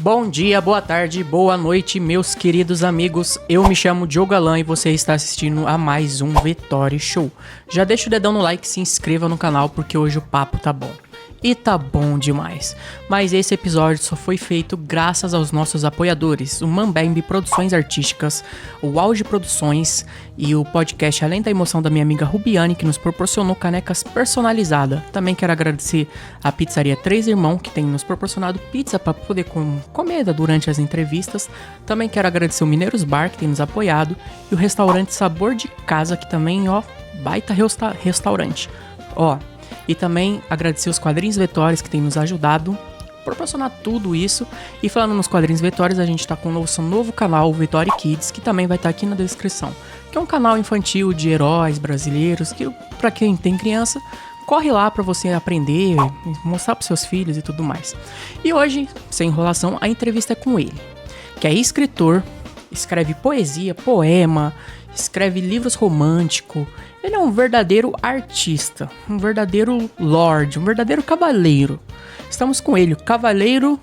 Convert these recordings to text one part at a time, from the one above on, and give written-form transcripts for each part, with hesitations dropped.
Bom dia, boa tarde, boa noite, meus queridos amigos. Eu me chamo Diogo Alan e você está assistindo a mais um Vitória Show. Já deixa o dedão no like e se inscreva no canal porque hoje o papo tá bom. E tá bom demais. Mas esse episódio só foi feito graças aos nossos apoiadores, o Mambembe Produções Artísticas, o Auge Produções e o podcast Além da Emoção da minha amiga Rubiane, que nos proporcionou canecas personalizadas. Também quero agradecer a pizzaria Três Irmãos, que tem nos proporcionado pizza para poder comer durante as entrevistas. Também quero agradecer o Mineiros Bar, que tem nos apoiado, e o restaurante Sabor de Casa, que também, baita restaurante. E também agradecer os Quadrinhos Vetórias que tem nos ajudado a proporcionar tudo isso. E falando nos Quadrinhos Vetórias, a gente tá com o novo canal, o Vitória Kids, que também vai estar aqui na descrição. Que é um canal infantil de heróis brasileiros, que pra quem tem criança, corre lá pra você aprender, mostrar pros seus filhos e tudo mais. E hoje, sem enrolação, a entrevista é com ele, que é escritor, escreve poesia, poema, escreve livros românticos. Ele é um verdadeiro artista, um verdadeiro lord, um verdadeiro cavaleiro. Estamos com ele, o Cavaleiro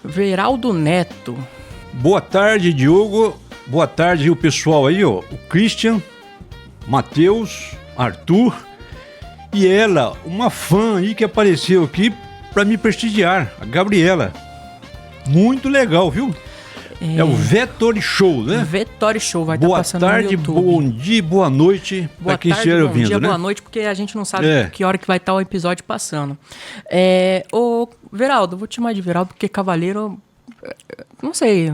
Veraldo Neto. Boa tarde, Diogo. Boa tarde, o pessoal aí, ó. O Christian, Matheus, Arthur e ela, uma fã aí que apareceu aqui para me prestigiar, a Gabriela. Muito legal, viu? É o Vitória Show, né? Vitória Show, vai estar passando no YouTube. Boa tarde, bom dia, boa noite para quem estiver ouvindo, dia, né? Boa noite, porque a gente não sabe que hora que vai estar o episódio passando. Ô, Veraldo, vou te chamar de Veraldo, porque Cavaleiro, não sei,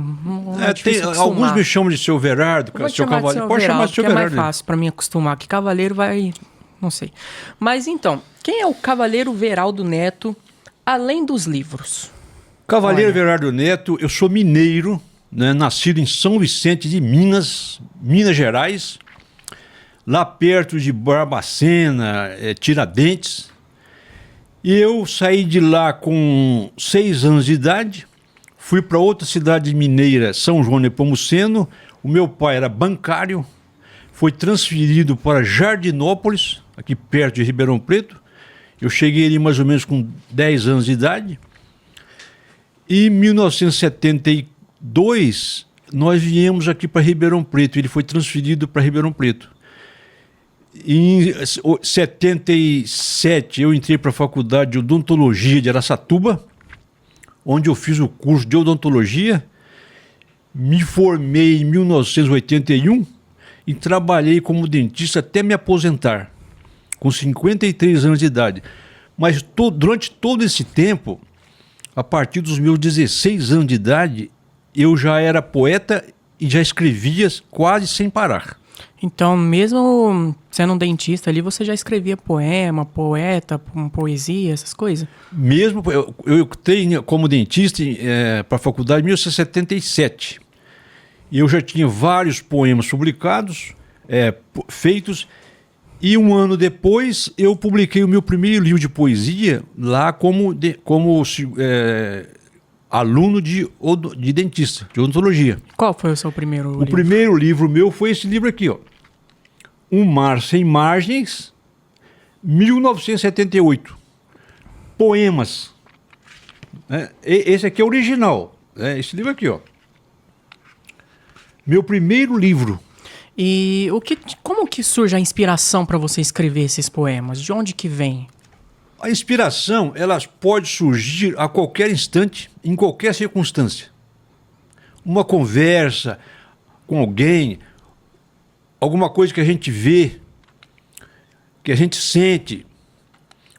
alguns me chamam de seu Verardo, seu Cavaleiro. Pode chamar de seu Verardo. É mais fácil para mim acostumar, que Cavaleiro vai, não sei. Mas então, quem é o Cavaleiro Veraldo Neto, além dos livros? Cavaleiro Veraldo Neto, eu sou mineiro, né, nascido em São Vicente de Minas, Minas Gerais, lá perto de Barbacena, Tiradentes. E eu saí de lá com 6 anos de idade, fui para outra cidade mineira, São João Nepomuceno. O meu pai era bancário, foi transferido para Jardinópolis, aqui perto de Ribeirão Preto. Eu cheguei ali mais ou menos com 10 anos de idade. E em 1972, nós viemos aqui para Ribeirão Preto. Ele foi transferido para Ribeirão Preto. Em 77, eu entrei para a Faculdade de Odontologia de Araçatuba, onde eu fiz o curso de odontologia. Me formei em 1981 e trabalhei como dentista até me aposentar, com 53 anos de idade. Mas durante todo esse tempo, a partir dos meus 16 anos de idade, eu já era poeta e já escrevia quase sem parar. Então, mesmo sendo um dentista ali, você já escrevia poema, poeta, poesia, essas coisas? Mesmo, eu entrei como dentista para a faculdade em 1977. E eu já tinha vários poemas publicados, feitos. E um ano depois, eu publiquei o meu primeiro livro de poesia lá como aluno de dentista, de odontologia. Qual foi o seu primeiro livro? O primeiro livro meu foi esse livro aqui, ó. Um Mar Sem Margens, 1978. Poemas. Esse aqui é o original. Esse livro aqui, ó. Meu primeiro livro. E como que surge a inspiração para você escrever esses poemas? De onde que vem? A inspiração, ela pode surgir a qualquer instante, em qualquer circunstância. Uma conversa com alguém, alguma coisa que a gente vê, que a gente sente.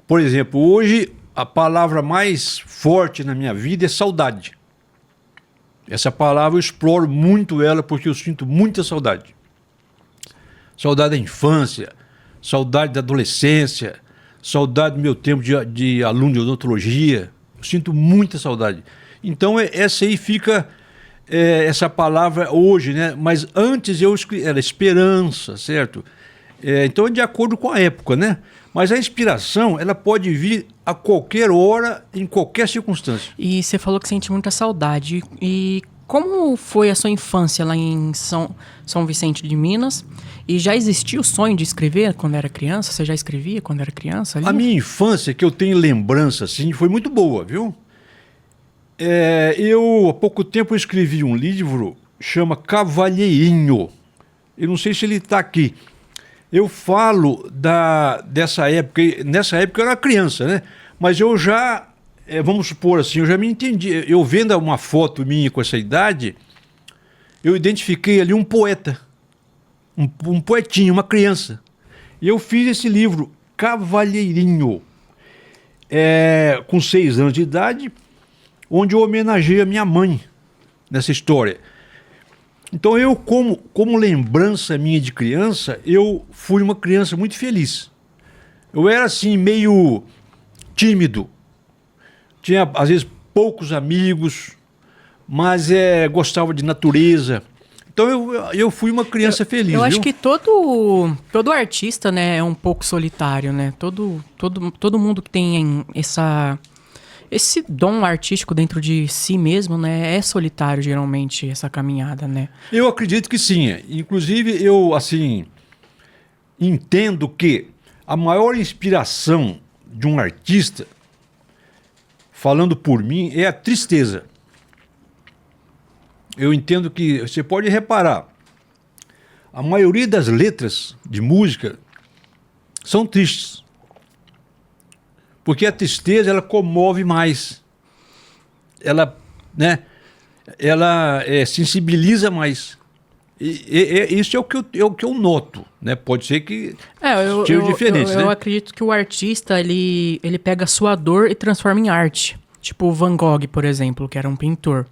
Por exemplo, hoje a palavra mais forte na minha vida é saudade. Essa palavra eu exploro muito ela porque eu sinto muita saudade. Saudade da infância, saudade da adolescência, saudade do meu tempo de aluno de odontologia. Eu sinto muita saudade. Então essa aí fica essa palavra hoje, né? Mas antes eu escrevi, era esperança, certo? Então é de acordo com a época, né? Mas a inspiração, ela pode vir a qualquer hora, em qualquer circunstância. E você falou que sente muita saudade. E como foi a sua infância lá em São Vicente de Minas? E já existia o sonho de escrever quando era criança? Você já escrevia quando era criança ali? A minha infância, que eu tenho lembrança, assim, foi muito boa, viu? Eu, há pouco tempo, escrevi um livro, chama Cavalheirinho. Eu não sei se ele está aqui. Eu falo dessa época. Nessa época eu era criança, né? Mas eu já, vamos supor assim, eu já me entendi. Eu vendo uma foto minha com essa idade, eu identifiquei ali um poeta. Um poetinho, uma criança. E eu fiz esse livro, Cavalheirinho, com 6 anos de idade, onde eu homenageei a minha mãe nessa história. Então eu, como lembrança minha de criança, eu fui uma criança muito feliz. Eu era assim, meio tímido. Tinha, às vezes, poucos amigos, mas gostava de natureza. Então eu fui uma criança feliz. Eu acho que todo artista, né, é um pouco solitário, né? Todo mundo que tem esse dom artístico dentro de si mesmo, né, é solitário geralmente essa caminhada, né? Eu acredito que sim. Inclusive eu assim entendo que a maior inspiração de um artista, falando por mim, é a tristeza. Eu entendo que você pode reparar, a maioria das letras de música são tristes. Porque a tristeza, ela comove mais. Ela sensibiliza mais. Isso é o que eu noto, né? Pode ser que estejam diferentes, né? Eu acredito que o artista, ele pega a sua dor e transforma em arte. Tipo o Van Gogh, por exemplo, que era um pintor.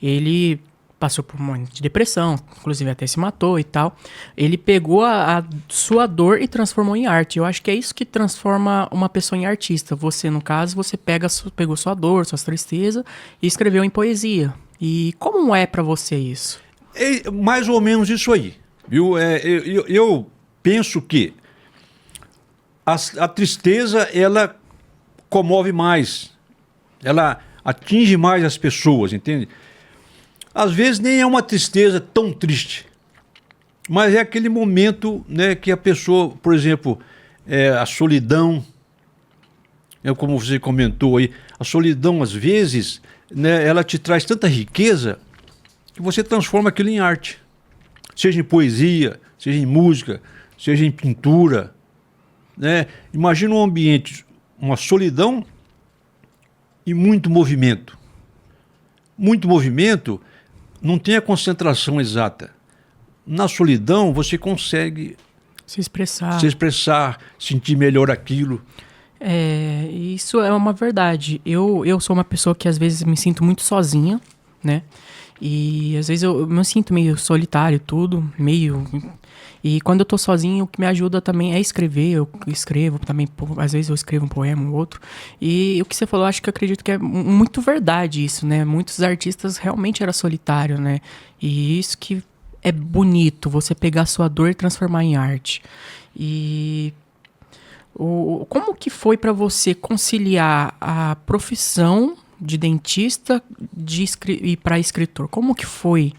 Ele passou por um monte de depressão, inclusive até se matou e tal. Ele pegou a sua dor e transformou em arte. Eu acho que é isso que transforma uma pessoa em artista. Você, no caso, você pegou sua dor, suas tristezas e escreveu em poesia. E como é pra você isso? É mais ou menos isso aí, viu? Eu penso que a tristeza, ela comove mais. Ela atinge mais as pessoas, entende? Às vezes nem é uma tristeza tão triste, mas é aquele momento, né, que a pessoa, por exemplo, a solidão, como você comentou aí, a solidão às vezes, né, ela te traz tanta riqueza que você transforma aquilo em arte. Seja em poesia, seja em música, seja em pintura, né? Imagina um ambiente, uma solidão e muito movimento. Muito movimento não tem a concentração exata. Na solidão, você consegue se expressar, sentir melhor aquilo. Isso é uma verdade. Eu sou uma pessoa que às vezes me sinto muito sozinha, né? E às vezes eu me sinto meio solitário, E quando eu tô sozinho, o que me ajuda também é escrever. Eu escrevo também, às vezes eu escrevo um poema, um outro. E o que você falou, acho que eu acredito que é muito verdade isso, né? Muitos artistas realmente eram solitários, né? E isso que é bonito, você pegar a sua dor e transformar em arte. E como que foi pra você conciliar a profissão de dentista e para escritor? Como que foi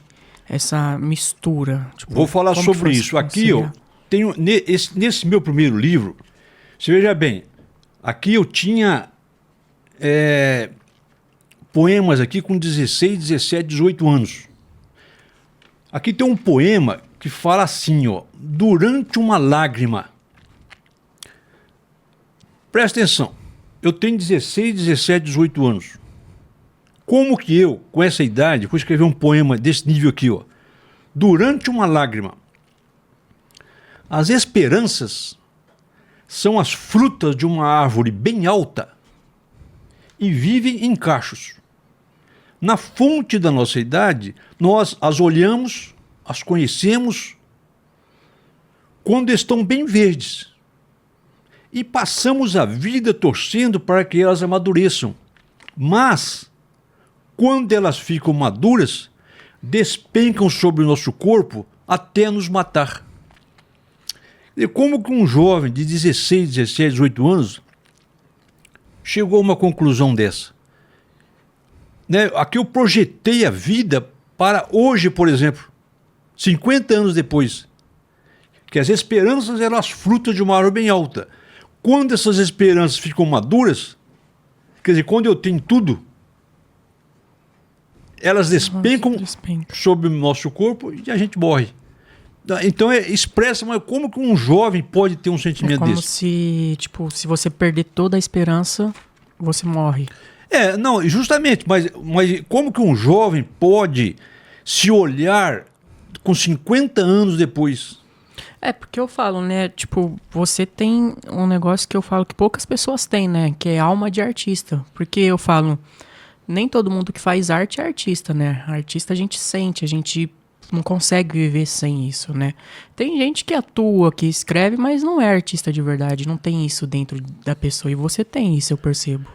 essa mistura? Tipo, vou falar sobre isso. Aqui eu tenho, nesse meu primeiro livro, você veja bem, aqui eu tinha poemas aqui com 16, 17, 18 anos. Aqui tem um poema que fala assim, ó: durante uma lágrima. Presta atenção, eu tenho 16, 17, 18 anos. Como que eu, com essa idade, vou escrever um poema desse nível aqui, ó? Durante uma lágrima. As esperanças são as frutas de uma árvore bem alta e vivem em cachos. Na fonte da nossa idade, nós as olhamos, as conhecemos quando estão bem verdes e passamos a vida torcendo para que elas amadureçam. Mas quando elas ficam maduras, despencam sobre o nosso corpo até nos matar. E como que um jovem de 16, 17, 18 anos chegou a uma conclusão dessa? Né? Aqui eu projetei a vida para hoje, por exemplo, 50 anos depois, que as esperanças eram as frutas de uma árvore bem alta. Quando essas esperanças ficam maduras, quer dizer, quando eu tenho tudo, elas despencam Despenca. sobre o nosso corpo e a gente morre. Então expressa, mas como que um jovem pode ter um É sentimento como desse? se, tipo, se você perder toda a esperança, você morre. Não, justamente, mas como que um jovem pode se olhar com 50 anos depois? É, porque eu falo, né? Tipo, você tem um negócio que eu falo que poucas pessoas têm, né? Que é alma de artista. Porque eu falo, nem todo mundo que faz arte é artista, né? Artista a gente sente, a gente não consegue viver sem isso, né? Tem gente que atua, que escreve, mas não é artista de verdade. Não tem isso dentro da pessoa. E você tem isso, eu percebo.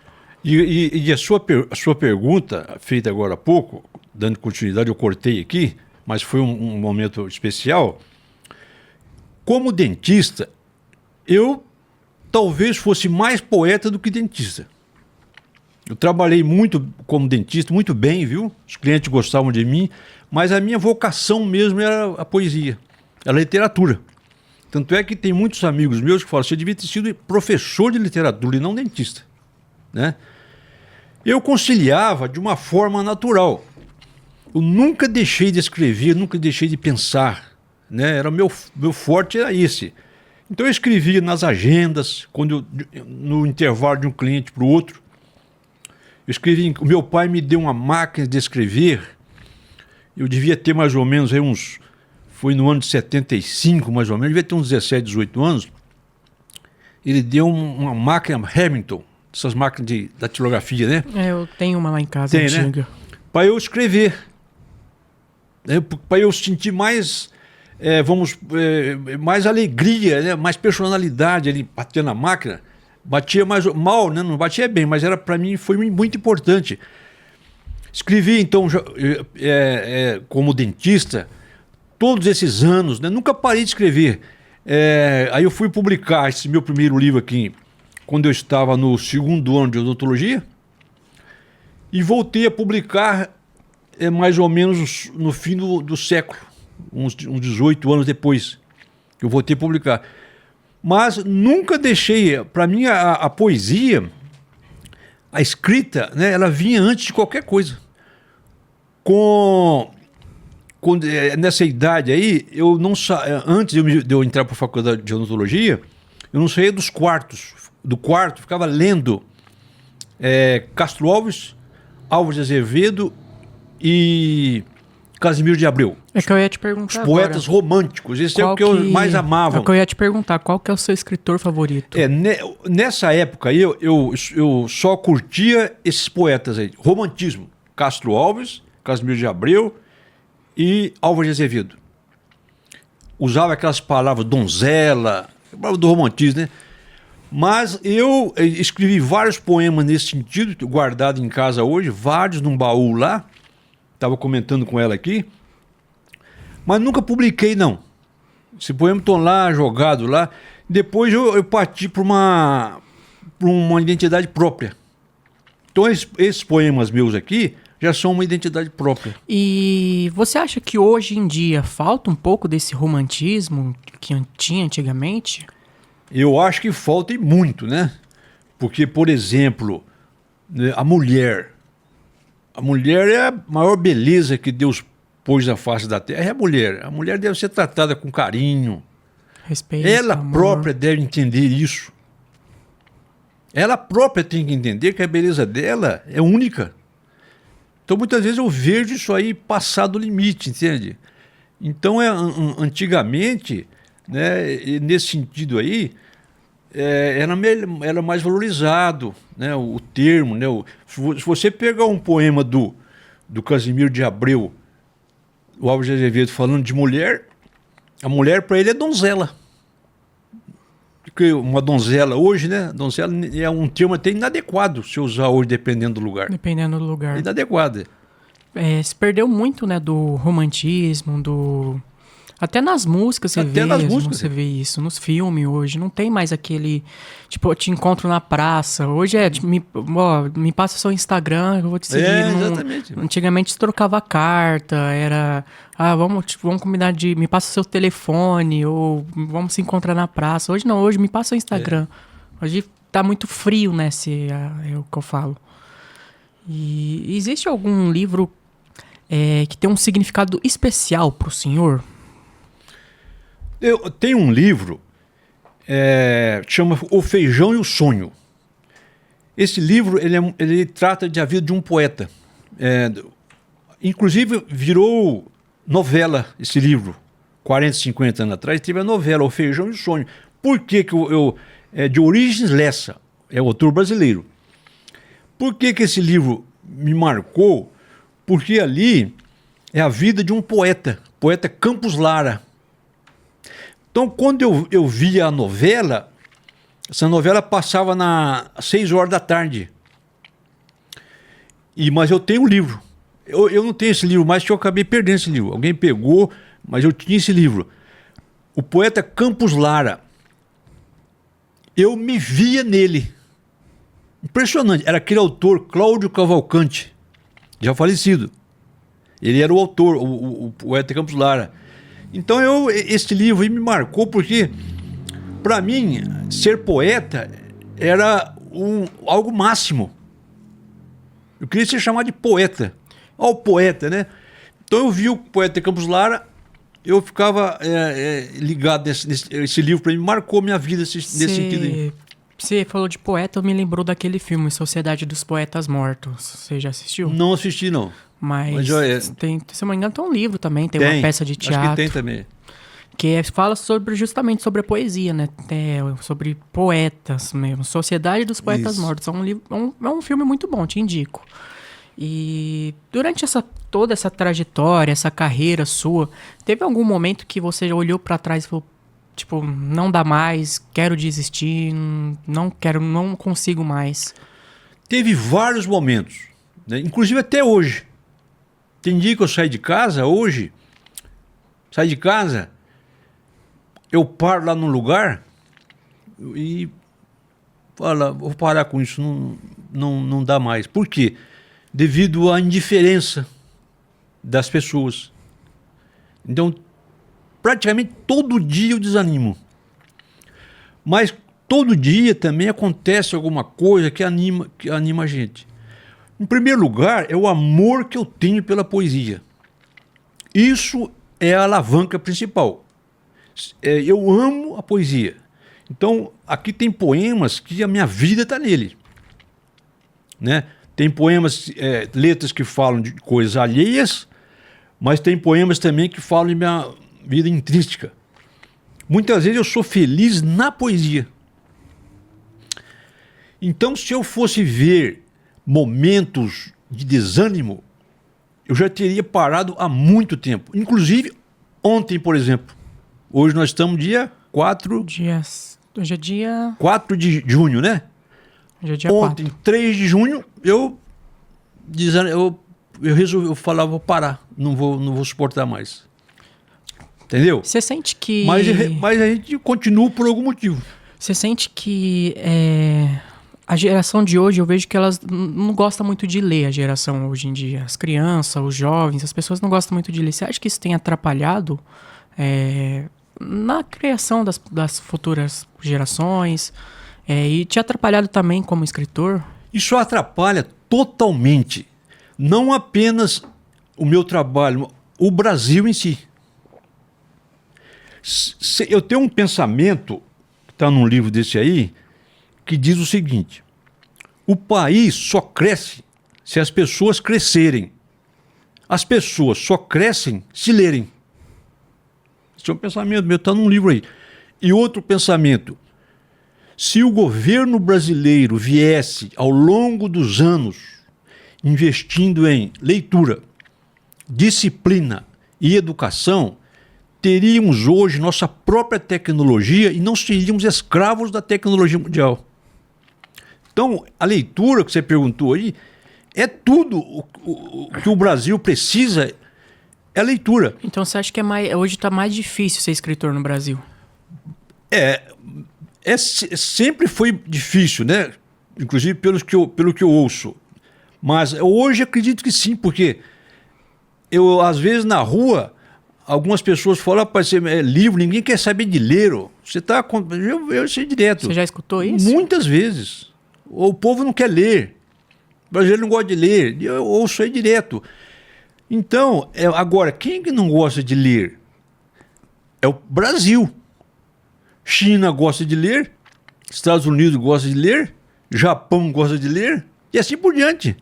E a sua pergunta, feita agora há pouco, dando continuidade, eu cortei aqui, mas foi um momento especial. Como dentista, eu talvez fosse mais poeta do que dentista. Eu trabalhei muito como dentista, muito bem, viu? Os clientes gostavam de mim, mas a minha vocação mesmo era a poesia, a literatura. Tanto é que tem muitos amigos meus que falam, você devia ter sido professor de literatura e não dentista, né? Eu conciliava de uma forma natural. Eu nunca deixei de escrever, nunca deixei de pensar, né? Era meu forte era esse. Então eu escrevia nas agendas, no intervalo de um cliente para o outro. Eu escrevi, o meu pai me deu uma máquina de escrever. Eu devia ter mais ou menos aí foi no ano de 75, mais ou menos, devia ter uns 17, 18 anos. Ele deu uma máquina Hamilton, essas máquinas de datilografia, né? Eu tenho uma lá em casa, Tem, antiga. né? Para eu escrever. Para eu sentir mais, mais alegria, né? Mais personalidade ali, bater na máquina. Batia mais mal, né? Não batia bem, mas era para mim foi muito importante. Escrevi então como dentista todos esses anos, né? Nunca parei de escrever. Aí eu fui publicar esse meu primeiro livro aqui quando eu estava no 2º ano de odontologia e voltei a publicar mais ou menos no fim do século, uns 18 anos depois que eu voltei a publicar. Mas nunca deixei, para mim a poesia, a escrita, né, ela vinha antes de qualquer coisa. Nessa idade aí, eu não antes de eu entrar para a faculdade de odontologia, eu não saía dos quartos. Do quarto, ficava lendo Castro Alves, Álvares de Azevedo e Casimiro de Abreu. É que eu ia te perguntar Os poetas românticos, esse é o que eu mais amava. É que eu ia te perguntar, qual que é o seu escritor favorito? Nessa época aí, eu só curtia esses poetas aí. Romantismo, Castro Alves, Casimiro de Abreu e Álvares de Azevedo. Usava aquelas palavras donzela, do romantismo, né? Mas eu escrevi vários poemas nesse sentido, guardado em casa hoje, vários num baú lá. Estava comentando com ela aqui. Mas nunca publiquei, não. Esse poema estão lá, jogado lá. Depois eu parti para uma identidade própria. Então esses poemas meus aqui já são uma identidade própria. E você acha que hoje em dia falta um pouco desse romantismo que tinha antigamente? Eu acho que falta e muito, né? Porque, por exemplo, a mulher. A mulher é a maior beleza que Deus pôs na face da terra. É a mulher. A mulher deve ser tratada com carinho. Respeito, Ela amor. própria deve entender isso. Ela própria tem que entender que a beleza dela é única. Então, muitas vezes eu vejo isso aí passar do limite, entende? Então, antigamente, né, nesse sentido aí, era mais valorizado, né, o termo. Né, se você pegar um poema do Casimiro de Abreu, o Álvares de Azevedo, falando de mulher, a mulher para ele é donzela. Porque uma donzela hoje, né? Donzela é um termo até inadequado se usar hoje, dependendo do lugar. Dependendo do lugar. Inadequado. Se perdeu muito, né, do romantismo, até nas músicas você vê isso, nos filmes hoje, não tem mais aquele, tipo, eu te encontro na praça, hoje tipo, me passa seu Instagram, eu vou te seguir. Exatamente. Antigamente se trocava carta, era, vamos combinar me passa seu telefone, ou vamos se encontrar na praça. Hoje não, hoje me passa o Instagram. Hoje tá muito frio, né, é o que eu falo. E existe algum livro que tem um significado especial pro senhor? Eu tenho um livro que chama O Feijão e o Sonho. Esse livro ele trata da vida de um poeta. Inclusive virou novela esse livro. 40, 50 anos atrás teve a novela O Feijão e o Sonho. Por que é de Origens Lessa, é autor brasileiro. Por que esse livro me marcou? Porque ali é a vida de um poeta Campos Lara. Então, quando eu via a novela, essa novela passava às 6 horas da tarde. Mas eu tenho o livro. Eu não tenho esse livro mais, que eu acabei perdendo esse livro. Alguém pegou, mas eu tinha esse livro. O poeta Campos Lara. Eu me via nele. Impressionante. Era aquele autor, Cláudio Cavalcante, já falecido. Ele era o autor, o poeta Campos Lara. Então esse livro aí me marcou porque, para mim, ser poeta era algo máximo. Eu queria ser chamado de poeta. Olha o poeta, né? Então eu vi o poeta Campos Lara, eu ficava ligado esse livro, para mim, marcou minha vida nesse sentido aí. Você falou de poeta, eu me lembrou daquele filme Sociedade dos Poetas Mortos. Você já assistiu? Não assisti, não. Mas se não me engano, tem um livro também, tem uma peça de teatro. Acho que tem também. Que fala justamente sobre a poesia, né? Sobre poetas mesmo. Sociedade dos Poetas Mortos. É um filme muito bom, te indico. E durante toda essa trajetória, essa carreira sua, teve algum momento que você olhou pra trás e falou, tipo, não dá mais, quero desistir, não consigo mais? Teve vários momentos, né? Inclusive até hoje. Tem dia que eu saio de casa, eu paro lá num lugar e falo, vou parar com isso, não dá mais. Por quê? Devido à indiferença das pessoas. Então, praticamente todo dia eu desanimo. Mas todo dia também acontece alguma coisa que anima a gente. Em primeiro lugar, é o amor que eu tenho pela poesia. Isso é a alavanca principal. Eu amo a poesia. Então, aqui tem poemas que a minha vida está nele. Né? Tem poemas, letras que falam de coisas alheias, mas tem poemas também que falam de minha vida intrínseca. Muitas vezes eu sou feliz na poesia. Então, se eu fosse ver momentos de desânimo, eu já teria parado há muito tempo. Inclusive, ontem, por exemplo. Hoje nós estamos dia 4... Hoje é dia... 4 de junho, né? Hoje é dia ontem, 4. 3 de junho, eu resolvi falar, vou parar. Não vou suportar mais. Entendeu? Você sente que... Mas a gente continua por algum motivo. Você sente que a geração de hoje, eu vejo que elas não gostam muito de ler, a geração hoje em dia. As crianças, os jovens, as pessoas não gostam muito de ler. Você acha que isso tem atrapalhado na criação das futuras gerações e te atrapalhado também como escritor? Isso atrapalha totalmente. Não apenas o meu trabalho, o Brasil em si. Eu tenho um pensamento, que está num livro desse aí, que diz o seguinte: o país só cresce se as pessoas crescerem. As pessoas só crescem se lerem. Esse é um pensamento meu, está num livro aí. E outro pensamento: se o governo brasileiro viesse ao longo dos anos investindo em leitura, disciplina e educação, teríamos hoje nossa própria tecnologia e não seríamos escravos da tecnologia mundial. Então, a leitura que você perguntou aí é tudo o que o Brasil precisa, é a leitura. Então você acha que hoje está mais difícil ser escritor no Brasil? Sempre foi difícil, né? Inclusive pelo que eu ouço. Mas hoje acredito que sim, porque às vezes na rua, algumas pessoas falam, rapaz, você é livro, ninguém quer saber de ler. Você está... Eu sei direto. Você já escutou isso? Muitas vezes. O povo não quer ler. O brasileiro não gosta de ler. Eu ouço aí direto. Então, agora, quem que não gosta de ler? É o Brasil. China gosta de ler, Estados Unidos gosta de ler, Japão gosta de ler, e assim por diante.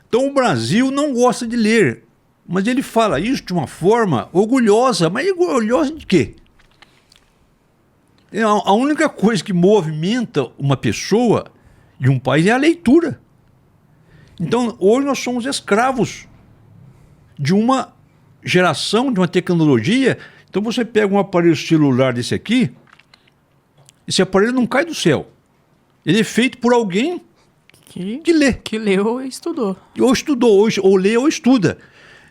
Então o Brasil não gosta de ler, mas ele fala isso de uma forma orgulhosa. Mas orgulhosa de quê? A única coisa que movimenta uma pessoa e um país é a leitura. Então hoje nós somos escravos de uma geração, de uma tecnologia. Então você pega um aparelho celular desse aqui, esse aparelho não cai do céu. Ele é feito por alguém que lê. Que leu e estudou. Ou estudou, ou lê ou estuda.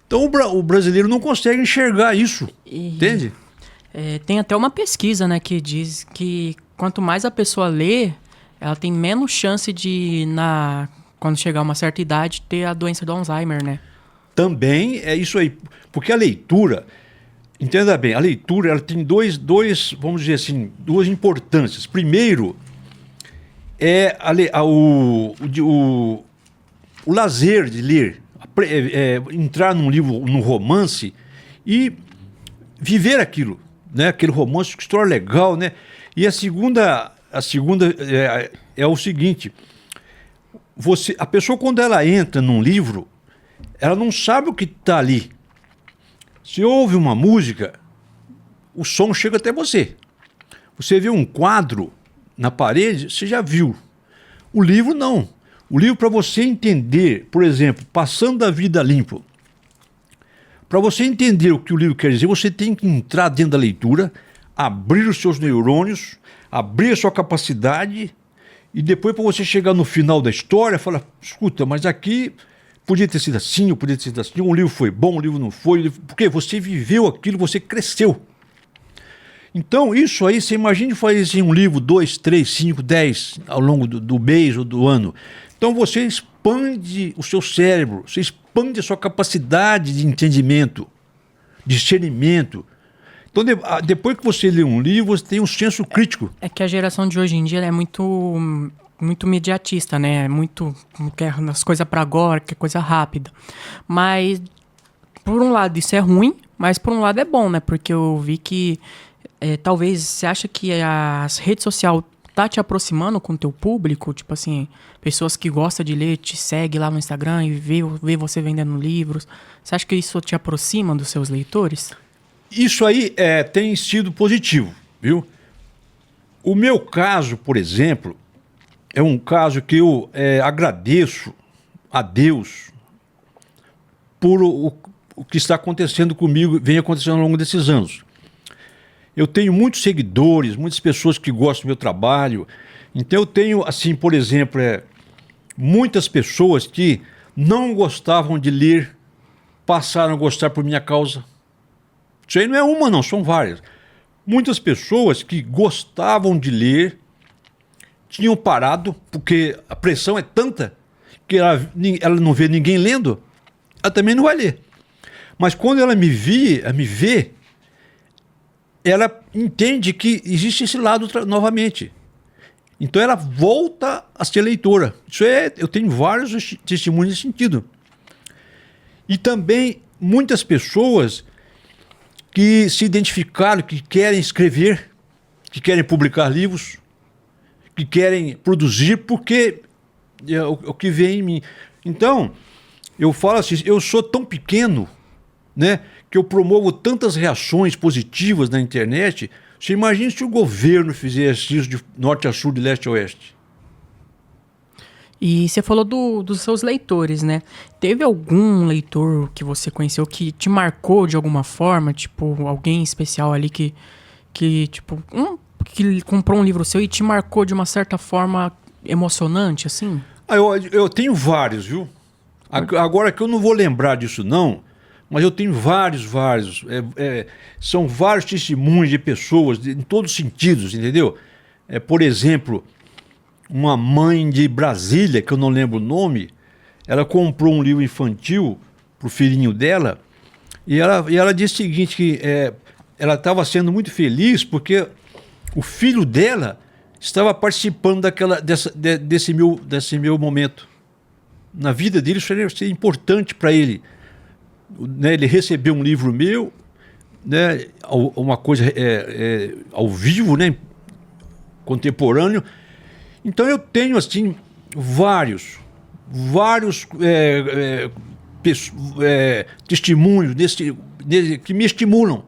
Então o brasileiro não consegue enxergar isso. Entende? Tem até uma pesquisa, né, que diz que quanto mais a pessoa lê, ela tem menos chance de, quando chegar a uma certa idade, ter a doença do Alzheimer, né? Também é isso aí. Porque a leitura, entenda bem, a leitura ela tem vamos dizer assim, duas importâncias. Primeiro, é o lazer de ler, entrar num livro, num romance e viver aquilo, né? Aquele romance, que história legal, né? E a segunda é o seguinte: a pessoa, quando ela entra num livro, ela não sabe o que está ali. Se ouve uma música, o som chega até você. Você vê um quadro na parede, você já viu. O livro não. O livro, para você entender, por exemplo, Passando da Vida Limpo, para você entender o que o livro quer dizer, você tem que entrar dentro da leitura, abrir os seus neurônios, abrir a sua capacidade, e depois, para você chegar no final da história, falar: escuta, mas aqui podia ter sido assim, ou podia ter sido assim, um livro foi bom, um livro não foi, porque você viveu aquilo, você cresceu. Então, isso aí, você imagine fazer assim, um livro, 2, 3, 5, 10 ao longo do mês ou do ano. Então você expande o seu cérebro, você expande a sua capacidade de entendimento, discernimento. Então, depois que você lê um livro, você tem um senso crítico. É que a geração de hoje em dia é muito imediatista, né? Muito quer as coisas para agora, quer coisa rápida. Mas, por um lado, isso é ruim, mas por um lado é bom, né? Porque eu vi que talvez você acha que as redes sociais tá te aproximando com o teu público, tipo assim, pessoas que gostam de ler, te seguem lá no Instagram e vê você vendendo livros. Você acha que isso te aproxima dos seus leitores? Isso aí tem sido positivo, viu? O meu caso, por exemplo, é um caso que eu agradeço a Deus por o que está acontecendo comigo, vem acontecendo ao longo desses anos. Eu tenho muitos seguidores, muitas pessoas que gostam do meu trabalho. Então eu tenho, assim, por exemplo, muitas pessoas que não gostavam de ler, passaram a gostar por minha causa. Isso aí não é uma, não, são várias. Muitas pessoas que gostavam de ler, tinham parado, porque a pressão é tanta que ela não vê ninguém lendo, ela também não vai ler. Mas quando ela me vê, ela entende que existe esse lado novamente. Então ela volta a ser leitora. Eu tenho vários testemunhos nesse sentido. E também muitas pessoas que se identificaram, que querem escrever, que querem publicar livros, que querem produzir, porque é o que vem em mim. Então, eu falo assim, eu sou tão pequeno, né, que eu promovo tantas reações positivas na internet. Você imagina se o governo fizesse isso de norte a sul, de leste a oeste. E você falou dos seus leitores, né? Teve algum leitor que você conheceu que te marcou de alguma forma? Tipo, alguém especial ali que tipo, que comprou um livro seu e te marcou de uma certa forma emocionante, assim? Eu tenho vários, viu? Agora que eu não vou lembrar disso, não. Mas eu tenho vários. São vários testemunhos de pessoas, em todos os sentidos, entendeu? Por exemplo, uma mãe de Brasília, que eu não lembro o nome, ela comprou um livro infantil para o filhinho dela, e ela disse o seguinte, que ela estava sendo muito feliz porque o filho dela estava participando desse meu momento. Na vida dele, isso seria importante para ele. né, ele recebeu um livro meu, né, uma coisa ao vivo, né, contemporâneo. Então eu tenho assim vários testemunhos que me estimulam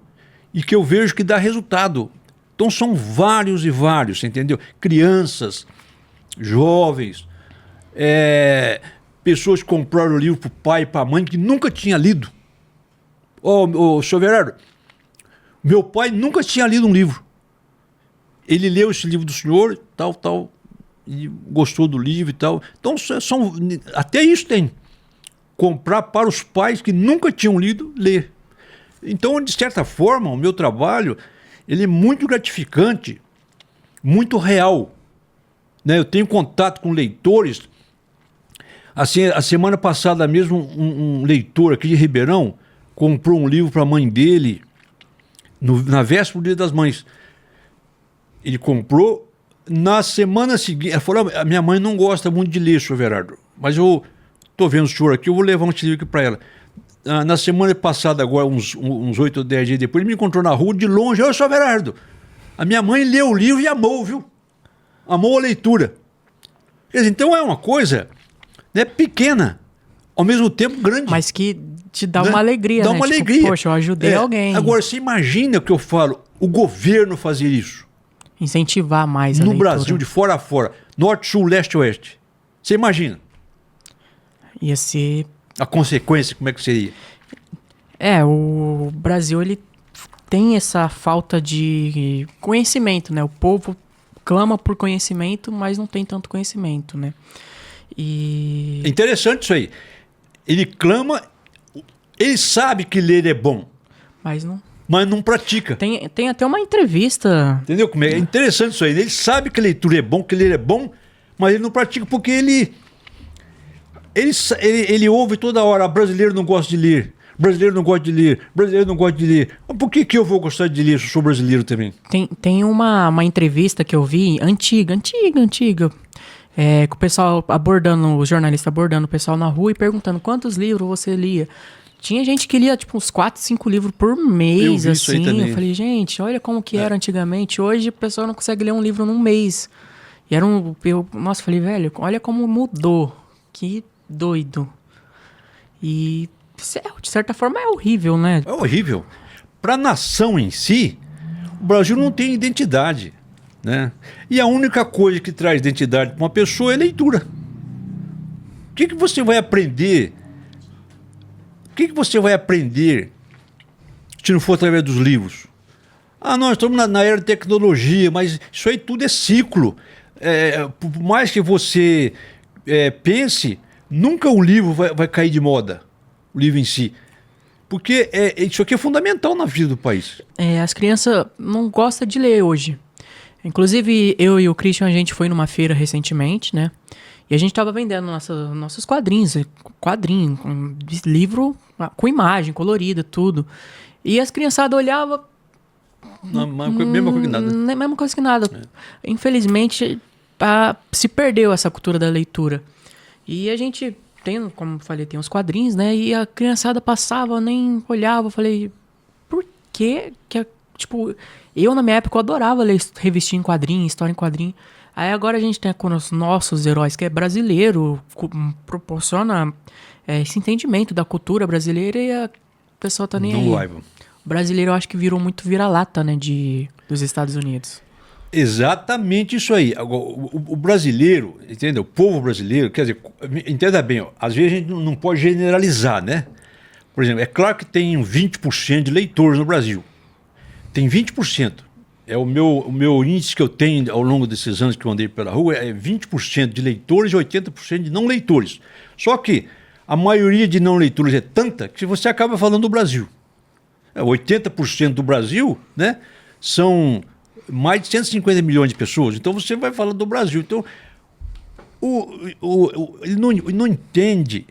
e que eu vejo que dá resultado. Então são vários e vários, você entendeu? Crianças, jovens, pessoas que compraram o livro para o pai e para a mãe que nunca tinha lido. Senhor Everardo, meu pai nunca tinha lido um livro. Ele leu esse livro do senhor, tal, e gostou do livro e tal. Então, até isso tem. Comprar para os pais que nunca tinham lido, ler. Então, de certa forma, o meu trabalho ele é muito gratificante, muito real. Né? Eu tenho contato com leitores. Assim, a semana passada mesmo, um leitor aqui de Ribeirão comprou um livro para a mãe dele na véspera do Dia das Mães. Ele comprou, na semana seguinte, ela falou, a minha mãe não gosta muito de ler, senhor Everardo, mas eu estou vendo o senhor aqui, eu vou levar um livro aqui para ela. Na semana passada, agora, uns 8 ou 10 dias depois, ele me encontrou na rua, de longe, ô, senhor Everardo, a minha mãe leu o livro e amou, viu? Amou a leitura. Quer dizer, então é uma coisa, né, pequena, ao mesmo tempo grande. Mas que te dá, né, uma alegria, dá, né? uma tipo, alegria. Poxa, eu ajudei alguém. Agora, você imagina o que eu falo, o governo fazer isso. Incentivar mais a no leitura. Brasil, de fora a fora, norte, sul, leste, oeste. Você imagina? Ia ser... A consequência, como é que seria? O Brasil, ele tem essa falta de conhecimento, né? O povo clama por conhecimento, mas não tem tanto conhecimento, né? E... É interessante isso aí. Ele clama, ele sabe que ler é bom. Mas não pratica. Tem até uma entrevista. Entendeu como é? É interessante isso aí. Ele sabe que leitura é bom, que ler é bom, mas ele não pratica porque ele ouve toda hora, brasileiro não gosta de ler, brasileiro não gosta de ler, brasileiro não gosta de ler. Mas por que eu vou gostar de ler se eu sou brasileiro também? Tem uma entrevista que eu vi, antiga, com o pessoal o jornalista abordando o pessoal na rua e perguntando quantos livros você lia. Tinha gente que lia tipo uns 4, 5 livros por mês, assim. Eu falei, gente, olha como que era antigamente. Hoje o pessoal não consegue ler um livro num mês. E era nossa, falei, velho, olha como mudou. Que doido. E de certa forma é horrível, né? É horrível. Para a nação em si, o Brasil não tem identidade, né? E a única coisa que traz identidade para uma pessoa é leitura. O que você vai aprender? O que você vai aprender se não for através dos livros? Nós estamos na era de tecnologia, mas isso aí tudo é ciclo. Por mais que você pense, nunca o livro vai cair de moda, o livro em si. Porque isso aqui é fundamental na vida do país. As crianças não gostam de ler hoje. Inclusive, eu e o Christian, a gente foi numa feira recentemente, né? E a gente tava vendendo nossos quadrinhos, livro com imagem, colorida, tudo. E as criançadas olhavam... Mesma coisa que nada. Mesma coisa que nada. Infelizmente, se perdeu essa cultura da leitura. E a gente tem, como falei, tem os quadrinhos, né? E a criançada passava, nem olhava. Eu falei, por que tipo... Eu, na minha época, eu adorava ler revistinha em quadrinho, história em quadrinho. Aí agora a gente tem com os nossos heróis, que é brasileiro, proporciona esse entendimento da cultura brasileira e a pessoa tá nem aí. O brasileiro, eu acho que virou muito vira-lata, né, dos Estados Unidos. Exatamente isso aí. O brasileiro, entendeu? O povo brasileiro, quer dizer, entenda bem, ó, às vezes a gente não pode generalizar, né? Por exemplo, é claro que tem 20% de leitores no Brasil. Tem 20%. O meu índice que eu tenho ao longo desses anos que eu andei pela rua é 20% de leitores e 80% de não leitores. Só que a maioria de não leitores é tanta que você acaba falando do Brasil. 80% do Brasil, né, são mais de 150 milhões de pessoas. Então você vai falando do Brasil. Então ele não entende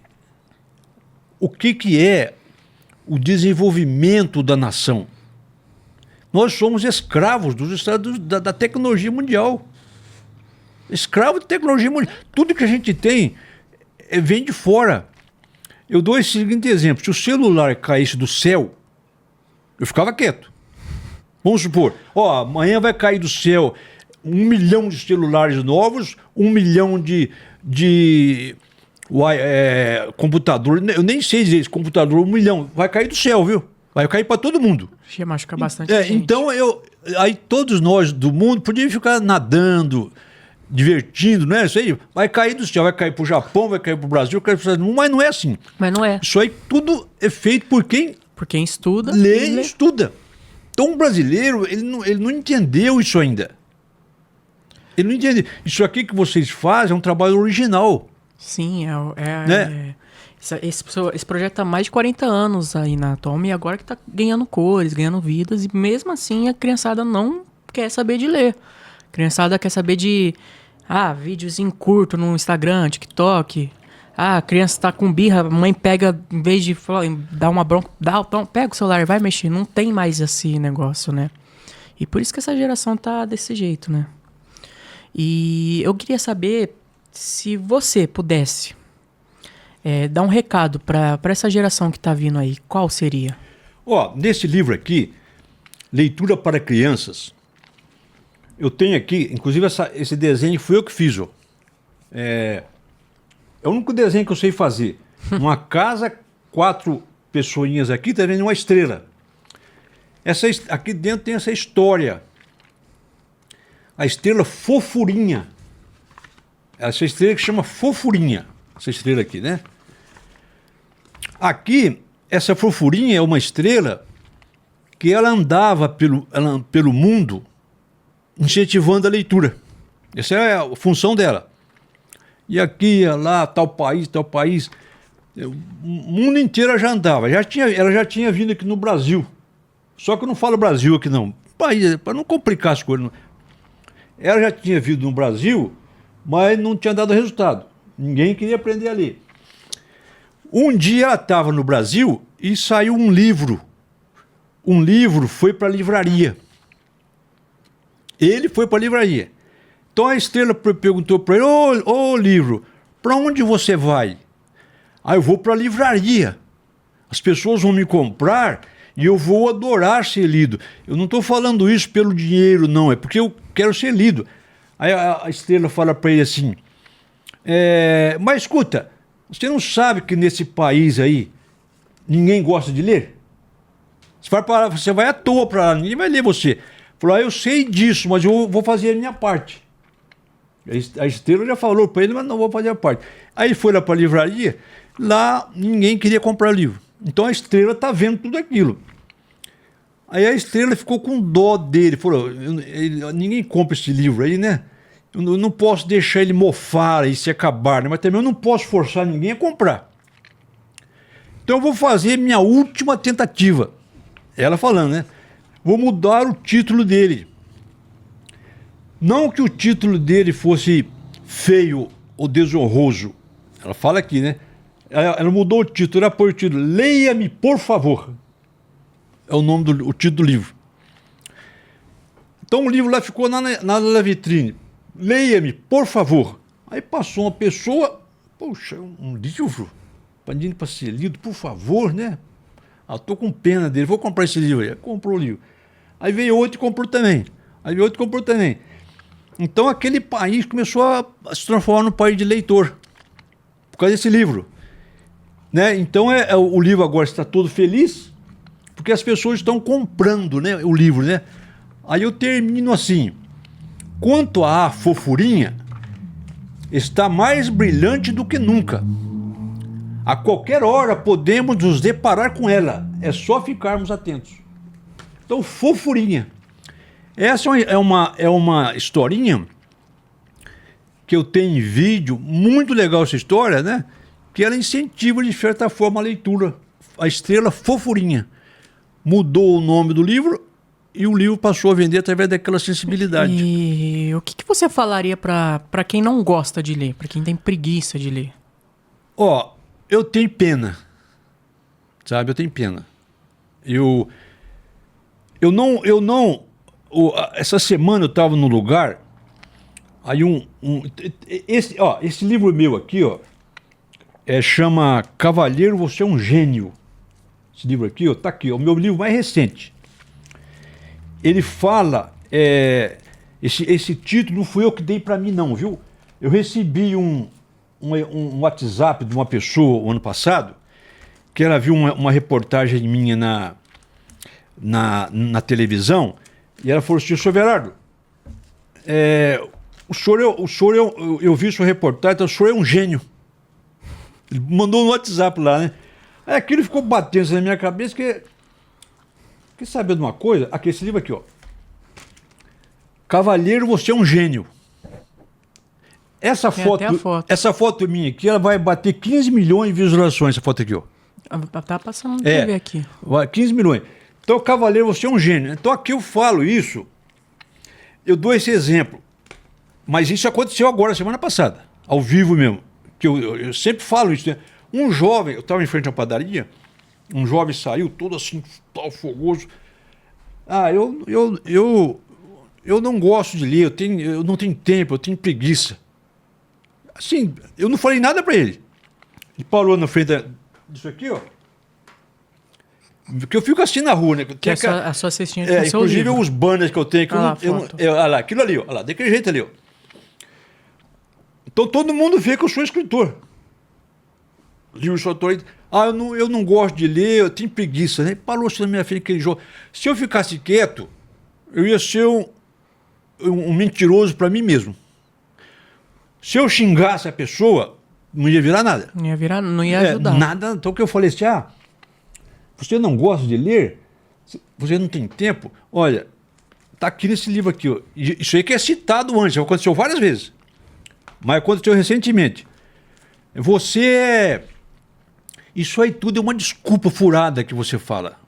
o que é o desenvolvimento da nação. Nós somos escravos da tecnologia mundial. Escravo de tecnologia mundial. Tudo que a gente tem vem de fora. Eu dou esse seguinte exemplo. Se o celular caísse do céu, eu ficava quieto. Vamos supor, ó, amanhã vai cair do céu 1 milhão de celulares novos, 1 milhão de computador. Eu nem sei dizer esse computador, 1 milhão. Vai cair do céu, viu? Vai cair para todo mundo. Ia machucar bastante gente. Então, aí todos nós do mundo podíamos ficar nadando, divertindo, não é isso aí? Vai cair do céu, vai cair pro Japão, vai cair pro Brasil, vai cair pro Estados Unidos, mas não é assim. Mas não é. Isso aí tudo é feito por quem Por quem estuda. lê e estuda. Então o brasileiro, ele não entendeu isso ainda. Ele não entende. Isso aqui que vocês fazem é um trabalho original. Sim, Né? Esse projeto tá há mais de 40 anos aí na Toma e agora que tá ganhando cores, ganhando vidas, e mesmo assim a criançada não quer saber de ler. A criançada quer saber de vídeos em curto no Instagram, TikTok. A criança tá com birra, a mãe pega, em vez de falar, dar uma bronca, pega o celular e vai mexer. Não tem mais esse negócio, né? E por isso que essa geração tá desse jeito, né? E eu queria saber se você pudesse dar um recado para essa geração que tá vindo aí, qual seria? Ó, nesse livro aqui, Leitura para Crianças, eu tenho aqui, inclusive esse desenho fui eu que fiz, ó. É o único desenho que eu sei fazer. Uma casa, 4 pessoinhas aqui, tá vendo? Uma estrela. Aqui dentro tem essa história. A estrela Fofurinha. Essa estrela que chama Fofurinha. Essa estrela aqui, né? Aqui, essa Fofurinha é uma estrela que ela andava pelo mundo incentivando a leitura. Essa é a função dela. E aqui, lá, tal país. O mundo inteiro ela já andava. Ela já tinha vindo aqui no Brasil. Só que eu não falo Brasil aqui, não. País, para não complicar as coisas. Ela já tinha vindo no Brasil, mas não tinha dado resultado. Ninguém queria aprender a ler. Um dia ela estava no Brasil e saiu um livro. Um livro foi para a livraria. Ele foi para a livraria. Então a estrela perguntou para ele: ô livro, para onde você vai? Eu vou para a livraria. As pessoas vão me comprar e eu vou adorar ser lido. Eu não estou falando isso pelo dinheiro, não. É porque eu quero ser lido. Aí a estrela fala para ele assim: mas escuta, você não sabe que nesse país aí ninguém gosta de ler? Você vai à toa para lá, ninguém vai ler você. Falou: eu sei disso, mas eu vou fazer a minha parte. A estrela já falou para ele, mas não vou fazer a parte. Aí ele foi lá para a livraria, lá ninguém queria comprar livro. Então a estrela está vendo tudo aquilo. Aí a estrela ficou com dó dele, falou: ninguém compra esse livro aí, né? Eu não posso deixar ele mofar e se acabar, né? Mas também eu não posso forçar ninguém a comprar. Então eu vou fazer minha última tentativa. Ela falando, né? Vou mudar o título dele. Não que o título dele fosse feio ou desonroso. Ela fala aqui, né? Ela mudou o título, ela pôs o título: Leia-me, por favor. É o nome o título do livro. Então o livro lá ficou na vitrine. Leia-me, por favor. Aí passou uma pessoa: poxa, um livro? Panini para ser lido, por favor, né? Estou com pena dele, vou comprar esse livro aí. Comprou o livro. Aí veio outro e comprou também. Aí veio outro e comprou também. Então aquele país começou a se transformar num país de leitor. Por causa desse livro. Né? Então o livro agora está todo feliz, porque as pessoas estão comprando, né, o livro, né? Aí eu termino assim: quanto à Fofurinha, está mais brilhante do que nunca. A qualquer hora podemos nos deparar com ela. É só ficarmos atentos. Então, Fofurinha. Essa é uma historinha que eu tenho em vídeo, muito legal essa história, né? Que ela incentiva de certa forma a leitura. A estrela Fofurinha. Mudou o nome do livro e o livro passou a vender através daquela sensibilidade. E o que você falaria para quem não gosta de ler, para quem tem preguiça de ler? Eu tenho pena. Sabe, eu tenho pena. Essa semana eu estava num lugar, aí esse livro meu aqui, chama Cavalheiro, Você é um Gênio. Esse livro aqui, ó, tá aqui, é o meu livro mais recente. Ele fala, esse título não fui eu que dei para mim não, viu? Eu recebi um WhatsApp de uma pessoa o ano passado, que ela viu uma reportagem minha na televisão, e ela falou assim: Sr. Everardo, eu vi sua reportagem, então o senhor é um gênio. Ele mandou no WhatsApp lá, né? Aí aquilo ficou batendo na minha cabeça, que... Quer saber de uma coisa? Aqui, esse livro aqui, ó. Cavalheiro, Você é um Gênio. Essa foto minha aqui, ela vai bater 15 milhões de visualizações, essa foto aqui, ó. Tá passando no TV aqui. 15 milhões. Então, Cavaleiro, Você é um Gênio. Então, aqui eu falo isso, eu dou esse exemplo. Mas isso aconteceu agora, semana passada, ao vivo mesmo. Que eu sempre falo isso, né? Um jovem, eu estava em frente à padaria, um jovem saiu todo assim, tal, fogoso. Eu não gosto de ler, eu não tenho tempo, eu tenho preguiça. Assim, eu não falei nada para ele. Ele parou na frente disso aqui, ó. Porque eu fico assim na rua, né? Que a sua cestinha com seu inclusive livro. os banners que eu tenho aqui. Olha lá, aquilo ali, ó. Olha lá, daquele jeito ali, ó. Então todo mundo vê que eu sou escritor. Livro de autor. Eu não gosto de ler, eu tenho preguiça. Né? Parou na minha frente aquele jogo. Se eu ficasse quieto, eu ia ser um mentiroso para mim mesmo. Se eu xingasse a pessoa, não ia virar nada. Não ia ajudar. Nada. Então o que eu falei assim, você não gosta de ler? Você não tem tempo? Olha, tá aqui nesse livro aqui, ó. Isso aí que é citado antes, aconteceu várias vezes. Mas aconteceu recentemente. Isso aí tudo é uma desculpa furada que você fala.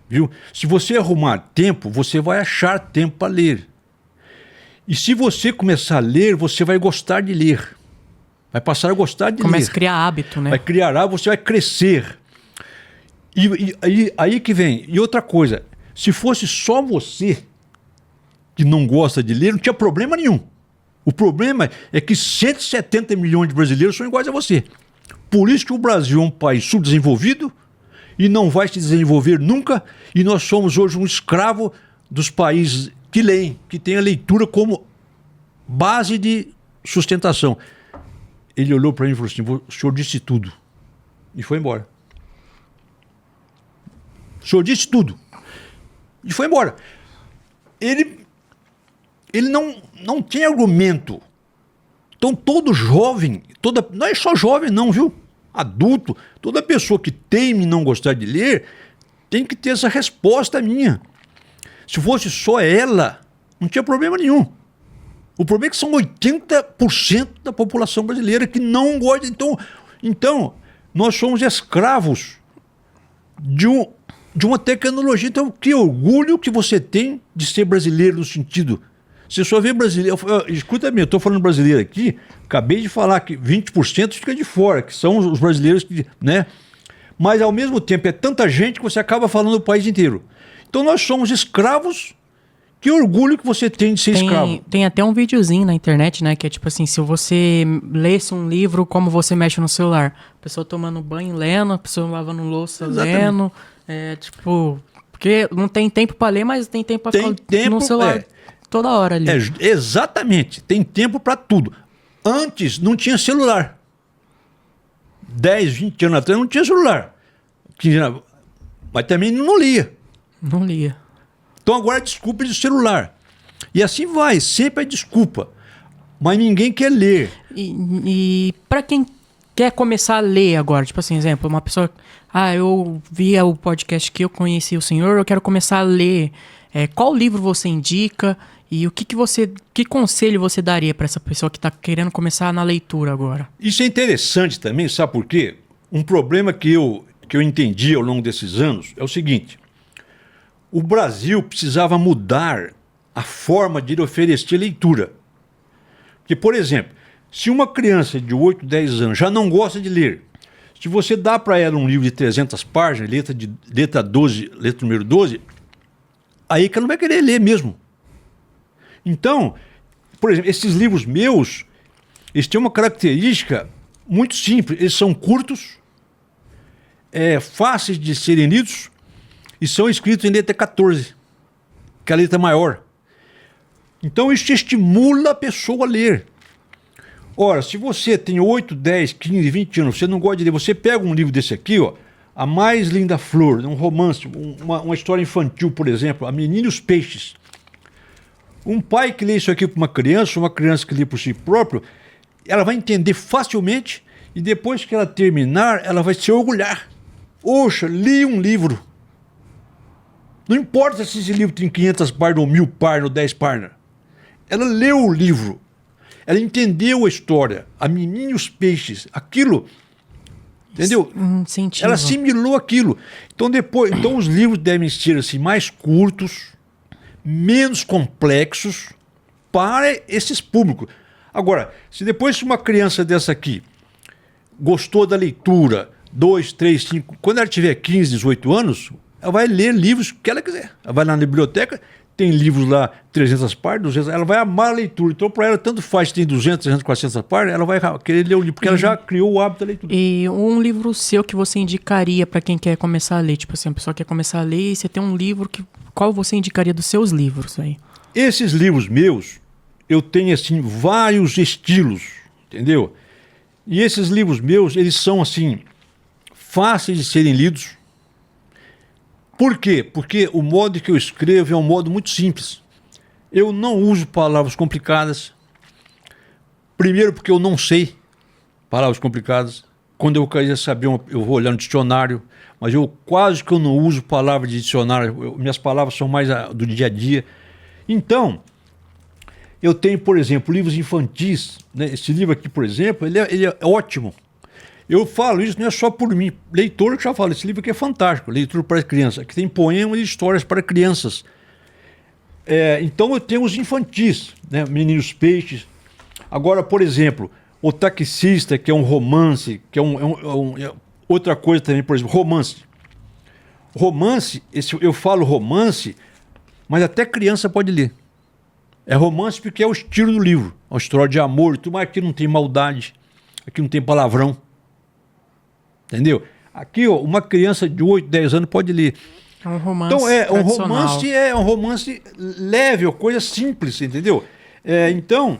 Viu? Se você arrumar tempo, você vai achar tempo para ler. E se você começar a ler, você vai gostar de ler. Vai passar a gostar de ler. Começa a criar hábito, né? Vai criar hábito, você vai crescer. Aí que vem. E outra coisa, se fosse só você que não gosta de ler, não tinha problema nenhum. O problema é que 170 milhões de brasileiros são iguais a você. Por isso que o Brasil é um país subdesenvolvido e não vai se desenvolver nunca, e nós somos hoje um escravo dos países que leem, que tem a leitura como base de sustentação. Ele olhou para mim e falou assim: o senhor disse tudo. E foi embora. O senhor disse tudo. E foi embora. Ele não tem argumento. Então todo jovem, não é só jovem não, viu? Adulto, toda pessoa que teme não gostar de ler, tem que ter essa resposta minha. Se fosse só ela, não tinha problema nenhum. O problema é que são 80% da população brasileira que não gosta. Então nós somos escravos de uma tecnologia. Então, que orgulho que você tem de ser brasileiro no sentido... Você só vê brasileiro... Escuta bem, eu estou falando brasileiro aqui, acabei de falar que 20% fica de fora, que são os brasileiros que... né? Mas, ao mesmo tempo, é tanta gente que você acaba falando o país inteiro. Então, nós somos escravos. Que orgulho que você tem de ser escravo. Tem até um videozinho na internet, né? Que é tipo assim, se você lesse um livro, como você mexe no celular. A pessoa tomando banho lendo, a pessoa lavando louça lendo. Porque não tem tempo para ler, mas tem tempo para ficar no celular toda hora ali. Exatamente, tem tempo para tudo. Antes não tinha celular. 10, 20 anos atrás não tinha celular. Mas também não lia. Não lia. Então agora é desculpa de celular. E assim vai, sempre é desculpa. Mas ninguém quer ler. E para quem quer começar a ler agora, tipo assim, exemplo, uma pessoa... eu via o podcast que eu conheci o senhor, eu quero começar a ler. Qual livro você indica e que conselho você daria para essa pessoa que está querendo começar na leitura agora? Isso é interessante também, sabe por quê? Um problema que eu entendi ao longo desses anos é o seguinte: o Brasil precisava mudar a forma de ele oferecer leitura. Porque, por exemplo, se uma criança de 8, 10 anos já não gosta de ler, se você dá para ela um livro de 300 páginas, letra número 12, aí que ela não vai querer ler mesmo. Então, por exemplo, esses livros meus, eles têm uma característica muito simples. Eles são curtos, fáceis de serem lidos e são escritos em letra 14, que é a letra maior. Então isso estimula a pessoa a ler. Ora, se você tem 8, 10, 15, 20 anos, você não gosta de ler, você pega um livro desse aqui, ó, A Mais Linda Flor, um romance, uma história infantil, por exemplo, A Menina e os Peixes. Um pai que lê isso aqui para uma criança que lê por si próprio, ela vai entender facilmente e depois que ela terminar, ela vai se orgulhar. Poxa, li um livro. Não importa se esse livro tem 500 páginas, ou 1000 páginas, ou 10 páginas. Ela leu o livro. Ela entendeu a história. A Menina e os Peixes. Aquilo, entendeu? Incentivo. Ela assimilou aquilo. Então os livros devem ser assim, mais curtos, menos complexos para esses públicos. Agora, se depois uma criança dessa aqui gostou da leitura, 2, 3, 5, quando ela tiver 15, 18 anos, ela vai ler livros que ela quiser. Ela vai lá na biblioteca, tem livros lá, 300 páginas, 200, ela vai amar a leitura. Então, para ela, tanto faz se tem 200, 300, 400 páginas, ela vai querer ler o livro, porque ela já criou o hábito da leitura. E um livro seu que você indicaria para quem quer começar a ler? Tipo assim, a pessoa quer começar a ler e você tem um livro, qual você indicaria dos seus livros aí? Esses livros meus, eu tenho assim vários estilos, entendeu? E esses livros meus, eles são assim fáceis de serem lidos. Por quê? Porque o modo que eu escrevo é um modo muito simples. Eu não uso palavras complicadas. Primeiro porque eu não sei palavras complicadas. Quando eu queria saber, eu vou olhar no dicionário, mas eu quase que eu não uso palavras de dicionário. Minhas palavras são mais do dia a dia. Então, eu tenho, por exemplo, livros infantis, né? Esse livro aqui, por exemplo, ele é ótimo. Eu falo isso não é só por mim. Leitor que já fala, esse livro aqui é fantástico, leitura para crianças. Aqui tem poemas e histórias para crianças. Então eu tenho os infantis, né? Meninos Peixes. Agora, por exemplo, O Taxista, que é um romance, que é outra coisa também, por exemplo, romance. Romance, eu falo romance, mas até criança pode ler. É romance porque é o estilo do livro. É uma história de amor, mas aqui não tem maldade, aqui não tem palavrão. Entendeu? Aqui, ó, uma criança de 8, 10 anos pode ler. É um romance Então, tradicional. um romance leve, coisa simples, entendeu? Então,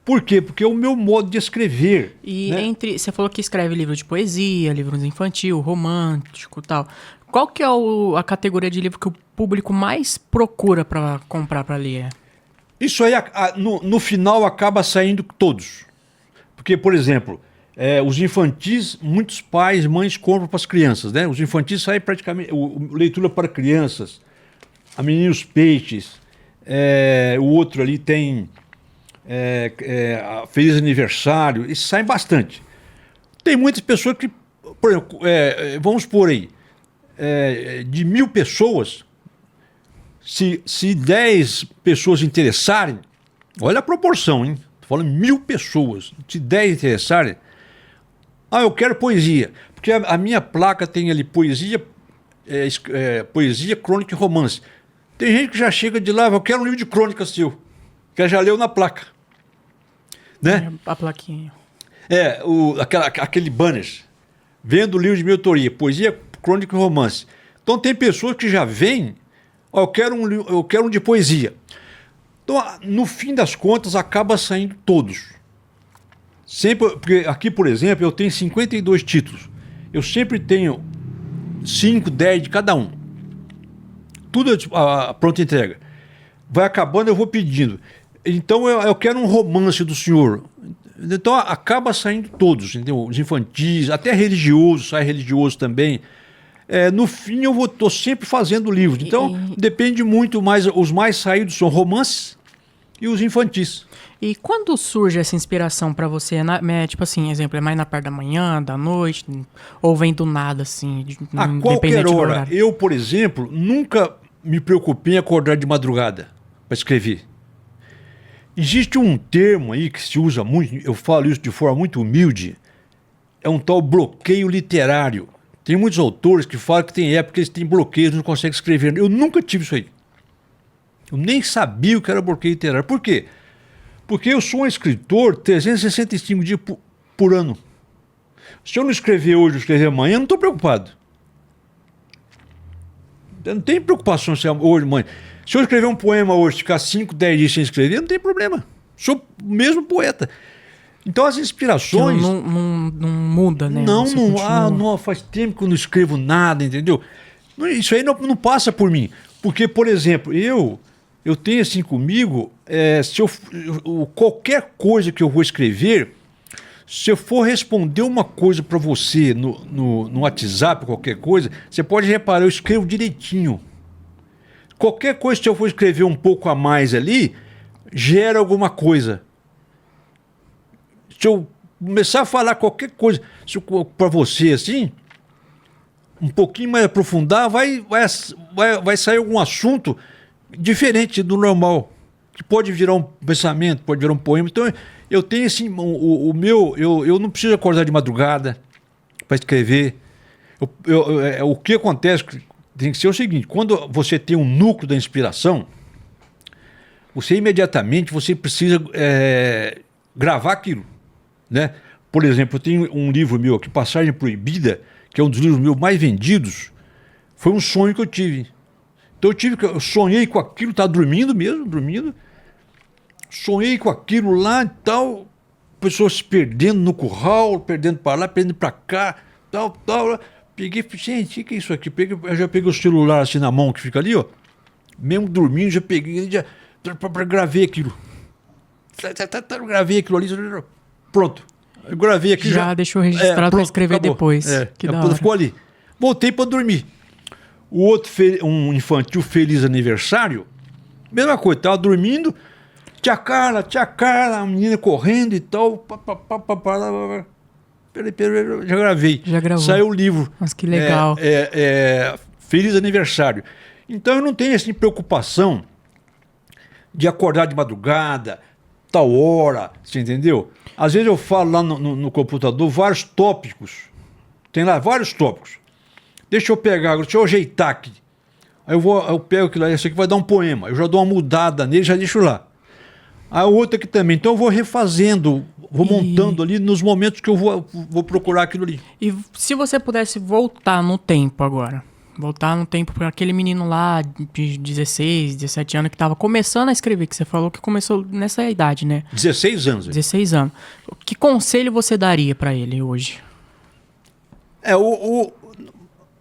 por quê? Porque é o meu modo de escrever. E né? você falou que escreve livro de poesia, livros infantil, romântico e tal. Qual que é a categoria de livro que o público mais procura para comprar para ler? Isso aí, no final, acaba saindo todos. Porque, por exemplo, os infantis, muitos pais e mães compram para as crianças, né? Os infantis saem praticamente... leitura para crianças, A Menina e os Peixes, o outro ali tem Feliz Aniversário, eles saem bastante. Tem muitas pessoas que, por exemplo, vamos por aí, de 1000 pessoas, se 10 pessoas interessarem, olha a proporção, hein? Estou falando 1000 pessoas, se 10 interessarem, eu quero poesia, porque a minha placa tem ali poesia, poesia, crônica e romance. Tem gente que já chega de lá, eu quero um livro de crônica seu, que já leu na placa. Né? A plaquinha. Aquele banner, vendo o livro de minha autoria, poesia, crônica e romance. Então tem pessoas que já vêm, eu quero um de poesia. Então, no fim das contas, acaba saindo todos. Sempre, porque aqui, por exemplo, eu tenho 52 títulos. Eu sempre tenho 5, 10 de cada um. Tudo a pronta entrega. Vai acabando, eu vou pedindo. Então eu quero um romance do senhor. Então acaba saindo todos, entendeu? Os infantis, até religioso, sai religioso também. No fim eu estou sempre fazendo livros. Então depende muito mais. Os mais saídos são romances e os infantis. E quando surge essa inspiração pra você? Tipo assim, exemplo, é mais na parte da manhã, da noite, ou vem do nada, assim, A qualquer hora. Eu, por exemplo, nunca me preocupei em acordar de madrugada para escrever. Existe um termo aí que se usa muito, eu falo isso de forma muito humilde, é um tal bloqueio literário. Tem muitos autores que falam que tem época que eles têm bloqueios, não conseguem escrever. Eu nunca tive isso aí. Eu nem sabia o que era bloqueio literário. Por quê? Porque eu sou um escritor 365 dias por ano. Se eu não escrever hoje ou escrever amanhã, eu não estou preocupado. Eu não tenho preocupação se é hoje, amanhã. Se eu escrever um poema hoje, ficar 5, 10 dias sem escrever, não tem problema. Sou o mesmo poeta. Então as inspirações... Não muda, né? Não, Você não, continua. não, faz tempo que eu não escrevo nada, entendeu? Isso aí não passa por mim. Porque, por exemplo, eu tenho assim comigo, se qualquer coisa que eu vou escrever, se eu for responder uma coisa para você no WhatsApp, qualquer coisa, você pode reparar, eu escrevo direitinho. Qualquer coisa, se eu for escrever um pouco a mais ali, gera alguma coisa. Se eu começar a falar qualquer coisa para você assim, um pouquinho mais aprofundar, vai sair algum assunto diferente do normal, que pode virar um pensamento, pode virar um poema. Então eu tenho assim, eu não preciso acordar de madrugada para escrever. O que acontece tem que ser o seguinte: quando você tem um núcleo da inspiração, você imediatamente precisa gravar aquilo, né? Por exemplo, eu tenho um livro meu aqui, Passagem Proibida, que é um dos livros meus mais vendidos. Foi um sonho que eu tive. Então eu sonhei com aquilo, estava dormindo mesmo, sonhei com aquilo lá e tal, pessoas se perdendo no curral, perdendo para lá, perdendo para cá, tal. Peguei, gente, o que é isso aqui? Eu já peguei o celular assim na mão que fica ali, ó, mesmo dormindo, já peguei, gravei aquilo. Gravei aquilo ali, pronto. Eu gravei aqui. Já deixou registrado para escrever acabou. depois. Que da hora. Ficou ali. Voltei para dormir. O outro, um infantil Feliz Aniversário, mesma coisa, tava dormindo, tia Carla, a menina correndo e tal. Peraí, já gravei. Já gravou. Saiu o livro. Mas que legal. Feliz Aniversário. Então eu não tenho assim preocupação de acordar de madrugada, tal hora, você entendeu? Às vezes eu falo lá no computador vários tópicos. Tem lá vários tópicos. Deixa eu ajeitar aqui. Aí eu pego aquilo lá, isso aqui vai dar um poema. Eu já dou uma mudada nele, já deixo lá. Aí o outro aqui também. Então eu vou refazendo, vou montando ali nos momentos que eu vou procurar aquilo ali. E se você pudesse voltar no tempo agora? Voltar no tempo para aquele menino lá de 16, 17 anos que estava começando a escrever, que você falou que começou nessa idade, né? 16 anos. 16 anos. Que conselho você daria para ele hoje?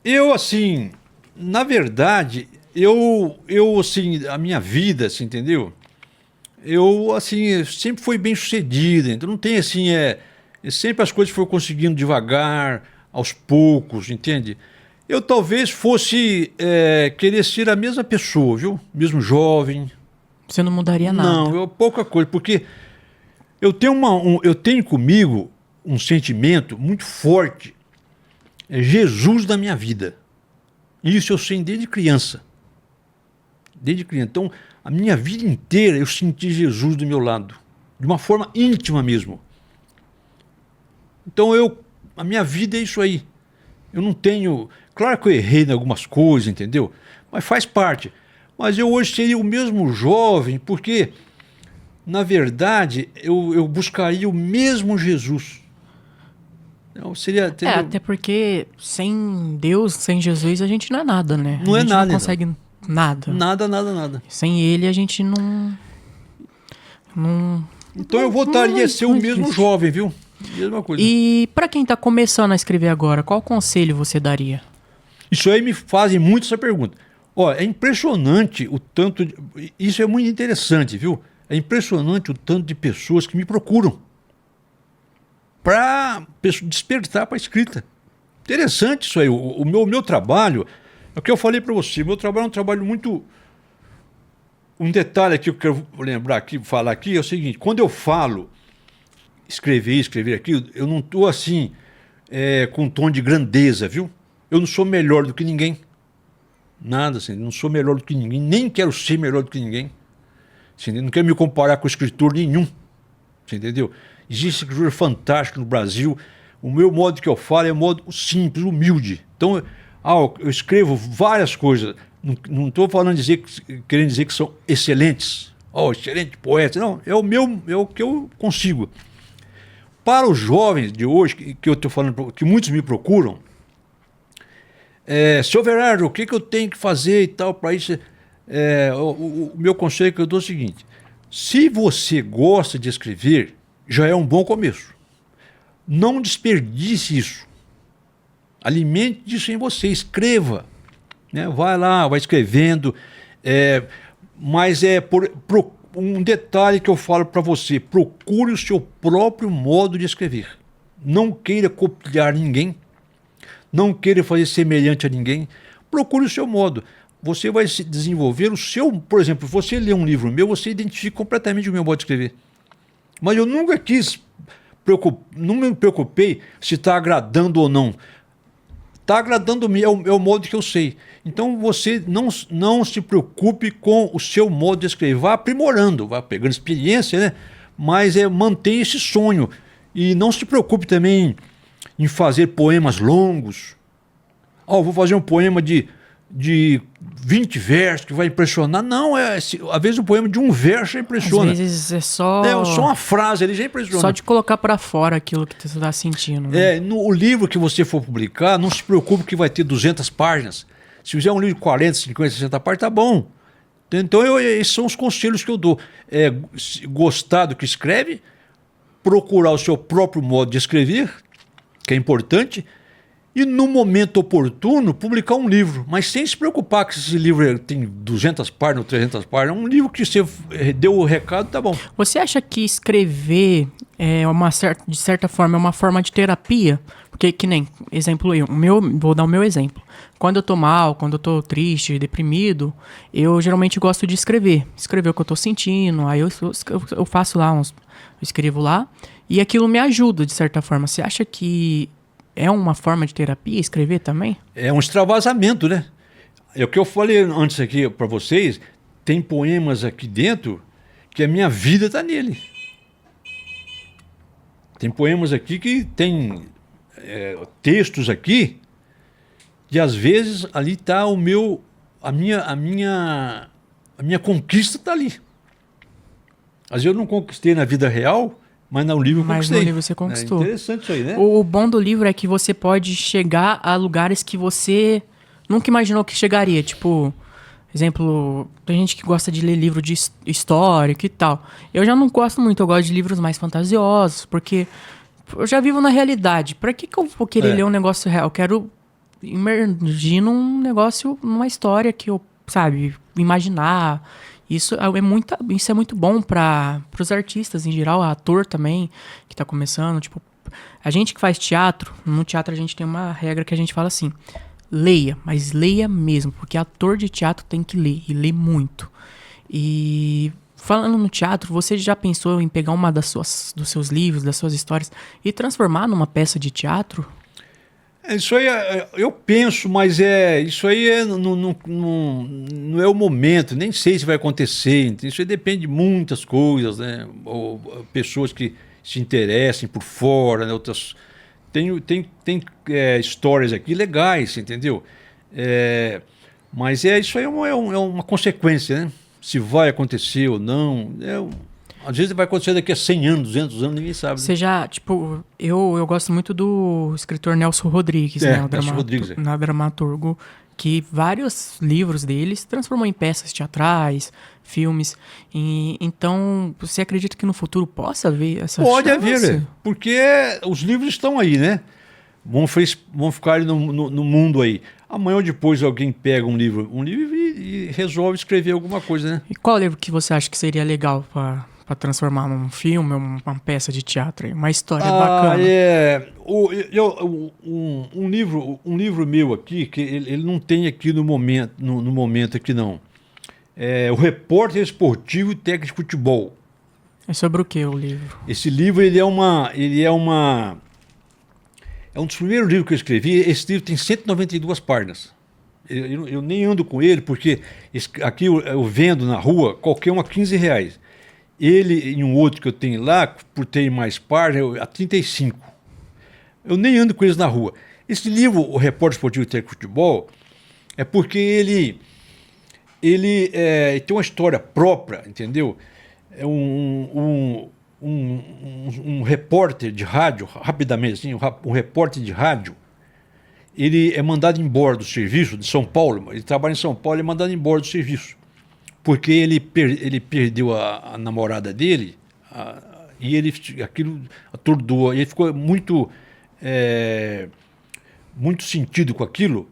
Eu, assim, na verdade, assim, a minha vida, assim, entendeu? Eu, assim, sempre fui bem sucedido, então não tem, assim, sempre as coisas foram conseguindo devagar, aos poucos, entende? Eu talvez fosse querer ser a mesma pessoa, viu? Mesmo jovem. Você não mudaria nada? Não, pouca coisa, porque eu tenho comigo um sentimento muito forte. É Jesus da minha vida. Isso eu sei desde criança. Desde criança. Então, a minha vida inteira eu senti Jesus do meu lado. De uma forma íntima mesmo. Então, a minha vida é isso aí. Eu não tenho... Claro que eu errei em algumas coisas, entendeu? Mas faz parte. Mas eu hoje seria o mesmo jovem, porque, na verdade, eu buscaria o mesmo Jesus. Então, até porque sem Deus, sem Jesus, a gente não é nada, né? Não a gente é nada. Não consegue nada. Nada. Sem ele, a gente não... Então eu voltaria a ser o mesmo jovem, viu? Mesma coisa. E para quem tá começando a escrever agora, qual conselho você daria? Isso aí me fazem muito essa pergunta. Olha, é impressionante o tanto... Isso é muito interessante, viu? É impressionante o tanto de pessoas que me procuram para despertar para a escrita. Interessante isso aí. O meu trabalho, é o que eu falei para você, meu trabalho é um trabalho muito... Um detalhe aqui que eu quero lembrar aqui, falar aqui, é o seguinte: quando eu falo escrever aqui, eu não estou assim, com um tom de grandeza, viu? Eu não sou melhor do que ninguém. Nada assim, não sou melhor do que ninguém, nem quero ser melhor do que ninguém. Assim, não quero me comparar com escritor nenhum. Você entendeu? Existe escritor fantástico no Brasil. O meu modo que eu falo é um modo simples, humilde. Então, eu escrevo várias coisas. Não estou querendo dizer que são excelentes. Excelente poeta. Não, é o que eu consigo. para os jovens de hoje, que eu estou falando, que muitos me procuram, seu Everardo, o que eu tenho que fazer e tal para isso? O meu conselho que eu dou é o seguinte: se você gosta de escrever, já é um bom começo. Não desperdice isso. Alimente isso em você, escreva. Né? Vai lá, vai escrevendo. Mas um detalhe que eu falo para você: procure o seu próprio modo de escrever. Não queira copiar ninguém. Não queira fazer semelhante a ninguém. Procure o seu modo. Você vai se desenvolver o seu... Por exemplo, você lê um livro meu, você identifica completamente o meu modo de escrever. Mas eu nunca não me preocupei se está agradando ou não. Está agradando, é o modo que eu sei. Então você não se preocupe com o seu modo de escrever. Vá aprimorando, vá pegando experiência, né? Mas mantenha esse sonho. E não se preocupe também em fazer poemas longos. Vou fazer um poema de 20 versos que vai impressionar. Não, às vezes um poema de um verso já impressiona. Às vezes é só uma frase, ele já impressiona. Só de colocar para fora aquilo que você está sentindo. Né? No livro que você for publicar, não se preocupe que vai ter 200 páginas. Se fizer um livro de 40, 50, 60 páginas, tá bom. Então, esses são os conselhos que eu dou. Gostar do que escreve, procurar o seu próprio modo de escrever, que é importante, e no momento oportuno publicar um livro, mas sem se preocupar que esse livro tem 200 páginas ou 300 páginas. É um livro que você deu o recado, tá bom. Você acha que escrever de certa forma é uma forma de terapia? Porque que nem, exemplo vou dar o meu exemplo. Quando eu tô mal, quando eu tô triste, deprimido, eu geralmente gosto de escrever o que eu tô sentindo, aí eu faço lá eu escrevo lá, e aquilo me ajuda de certa forma. Você acha que é uma forma de terapia escrever também? É um extravasamento, né? É o que eu falei antes aqui para vocês. Tem poemas aqui dentro que a minha vida está nele. Tem poemas aqui que tem textos aqui que às vezes ali está a minha conquista está ali. Às vezes eu não conquistei na vida real, mas no livro eu conquistei. Mas no livro você conquistou. É interessante isso aí, né? O bom do livro é que você pode chegar a lugares que você nunca imaginou que chegaria. Tipo, exemplo, tem gente que gosta de ler livro de histórico e tal. Eu já não gosto muito, eu gosto de livros mais fantasiosos, porque eu já vivo na realidade. Pra que eu vou querer ler um negócio real? Eu quero imergir num negócio, numa história que eu, imaginar. Isso é muito bom para os artistas em geral, ator também, que tá começando. Tipo, a gente que faz teatro, no teatro a gente tem uma regra que a gente fala assim: leia, mas leia mesmo, porque ator de teatro tem que ler, e ler muito. E falando no teatro, você já pensou em pegar uma dos seus livros, das suas histórias, e transformar numa peça de teatro? Isso aí eu penso, mas isso aí não é o momento, nem sei se vai acontecer. Isso aí depende de muitas coisas, né? Ou pessoas que se interessem por fora, né? Outras, tem histórias aqui legais, entendeu? Mas isso aí é uma consequência, né? Se vai acontecer ou não. Às vezes vai acontecer daqui a 100 anos, 200 anos, ninguém sabe. Você já, eu gosto muito do escritor Nelson Rodrigues, né? O dramaturgo, que vários livros dele se transformou em peças teatrais, filmes. Então, você acredita que no futuro possa haver essa chance? Pode haver, porque os livros estão aí, né? Vão ficar no mundo aí. Amanhã ou depois alguém pega um livro e resolve escrever alguma coisa, né? E qual livro que você acha que seria legal para transformar num filme, uma peça de teatro, uma história bacana? Um livro meu aqui, que ele não tem aqui no momento aqui não. É O Repórter Esportivo e Técnico de Futebol. É sobre o que o livro? Esse livro é um dos primeiros livros que eu escrevi. Esse livro tem 192 páginas. Eu nem ando com ele, porque aqui eu vendo na rua, qualquer um a R$15. Ele e um outro que eu tenho lá, por ter mais páginas, a 35. Eu nem ando com eles na rua. Esse livro, O Repórter Esportivo e Técnico de Futebol, é porque ele tem uma história própria, entendeu? um repórter de rádio, rapidamente, assim, um repórter de rádio, ele é mandado embora do serviço de São Paulo, ele trabalha em São Paulo e é mandado embora do serviço, porque ele perdeu a namorada dele e aquilo atordoou, e ele ficou muito sentido com aquilo,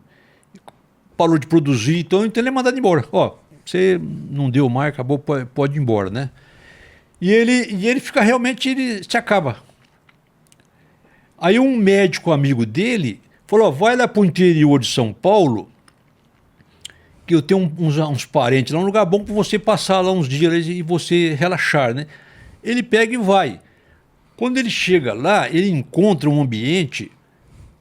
parou de produzir, então ele é mandado embora. Ó, você não deu mais, acabou, pode ir embora, né? E ele fica realmente, ele se acaba. Aí um médico amigo dele falou, ó, vai lá para o interior de São Paulo, que eu tenho uns parentes lá, um lugar bom para você passar lá uns dias e você relaxar, né? Ele pega e vai. Quando ele chega lá, ele encontra um ambiente,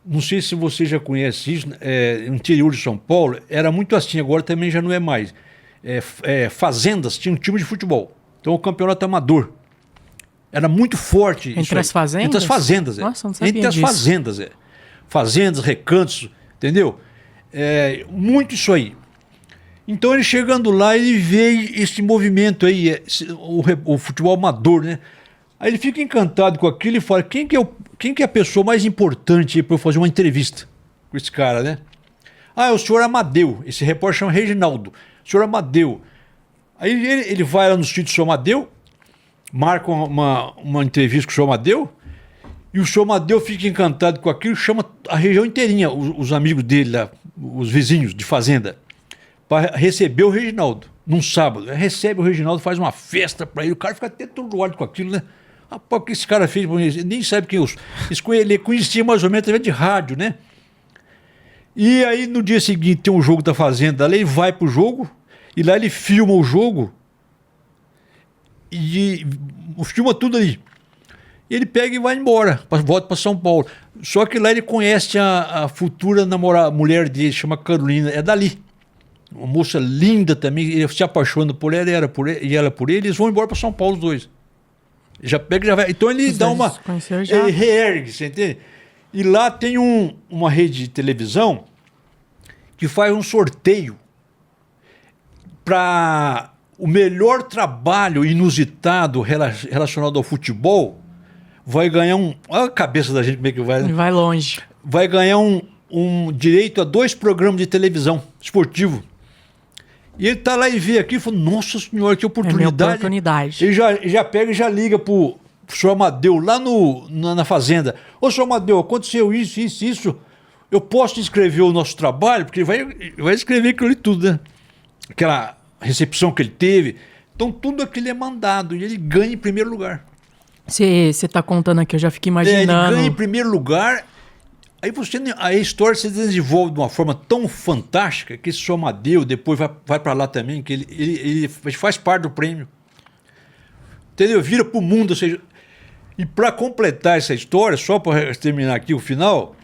não sei se você já conhece isso, no interior de São Paulo, era muito assim, agora também já não é mais. Fazendas, tinha um time de futebol. Então o campeonato amador. Era muito forte. Entre as fazendas? Entre as fazendas, Nossa, não sabia Entre as disso. fazendas, Fazendas, recantos, entendeu? Muito isso aí. Então ele chegando lá, ele vê esse movimento aí, o futebol amador, né? Aí ele fica encantado com aquilo e fala, quem que é a pessoa mais importante para eu fazer uma entrevista com esse cara, né? Ah, é o senhor Amadeu. Esse repórter chama Reginaldo. O senhor Amadeu. Aí ele vai lá no sítio do senhor Amadeu, marca uma entrevista com o senhor Amadeu, e o senhor Amadeu fica encantado com aquilo, chama a região inteirinha, os amigos dele lá, os vizinhos de fazenda, para receber o Reginaldo, num sábado. Recebe o Reginaldo, faz uma festa para ele, o cara fica até todo olho com aquilo, né? Rapaz, o que esse cara fez? Ele nem sabe quem ele conhecia mais ou menos através de rádio, né? E aí no dia seguinte tem um jogo da fazenda, ele vai pro jogo, e lá ele filma o jogo, e filma tudo ali. E ele pega e vai embora, volta para São Paulo. Só que lá ele conhece a futura mulher dele, chama Carolina, é dali. Uma moça linda também, ele se apaixona por ela e ela por ele, eles vão embora para São Paulo os dois. Já pega e já vai. Então ele dá uma. Ele reergue, você entende? E lá tem uma rede de televisão que faz um sorteio para o melhor trabalho inusitado relacionado ao futebol. Vai ganhar olha a cabeça da gente como é que vai. Vai longe. Vai ganhar um direito a 2 programas de televisão esportivo. E ele tá lá e vê aqui e fala, nossa senhora, que oportunidade. É minha oportunidade. Ele já pega e já liga pro senhor Amadeu lá na fazenda. Ô, senhor Amadeu, aconteceu isso. Eu posso escrever o nosso trabalho? Porque ele vai escrever aquilo ali tudo, né? Aquela recepção que ele teve. Então tudo aquilo é mandado e ele ganha em primeiro lugar. Você tá contando aqui, eu já fico imaginando. Ele ganha em primeiro lugar. Aí a história se desenvolve de uma forma tão fantástica que esse senhor Amadeu depois vai para lá também, que ele faz parte do prêmio. Entendeu? Vira pro mundo. Ou seja, e para completar essa história, só para terminar aqui o final,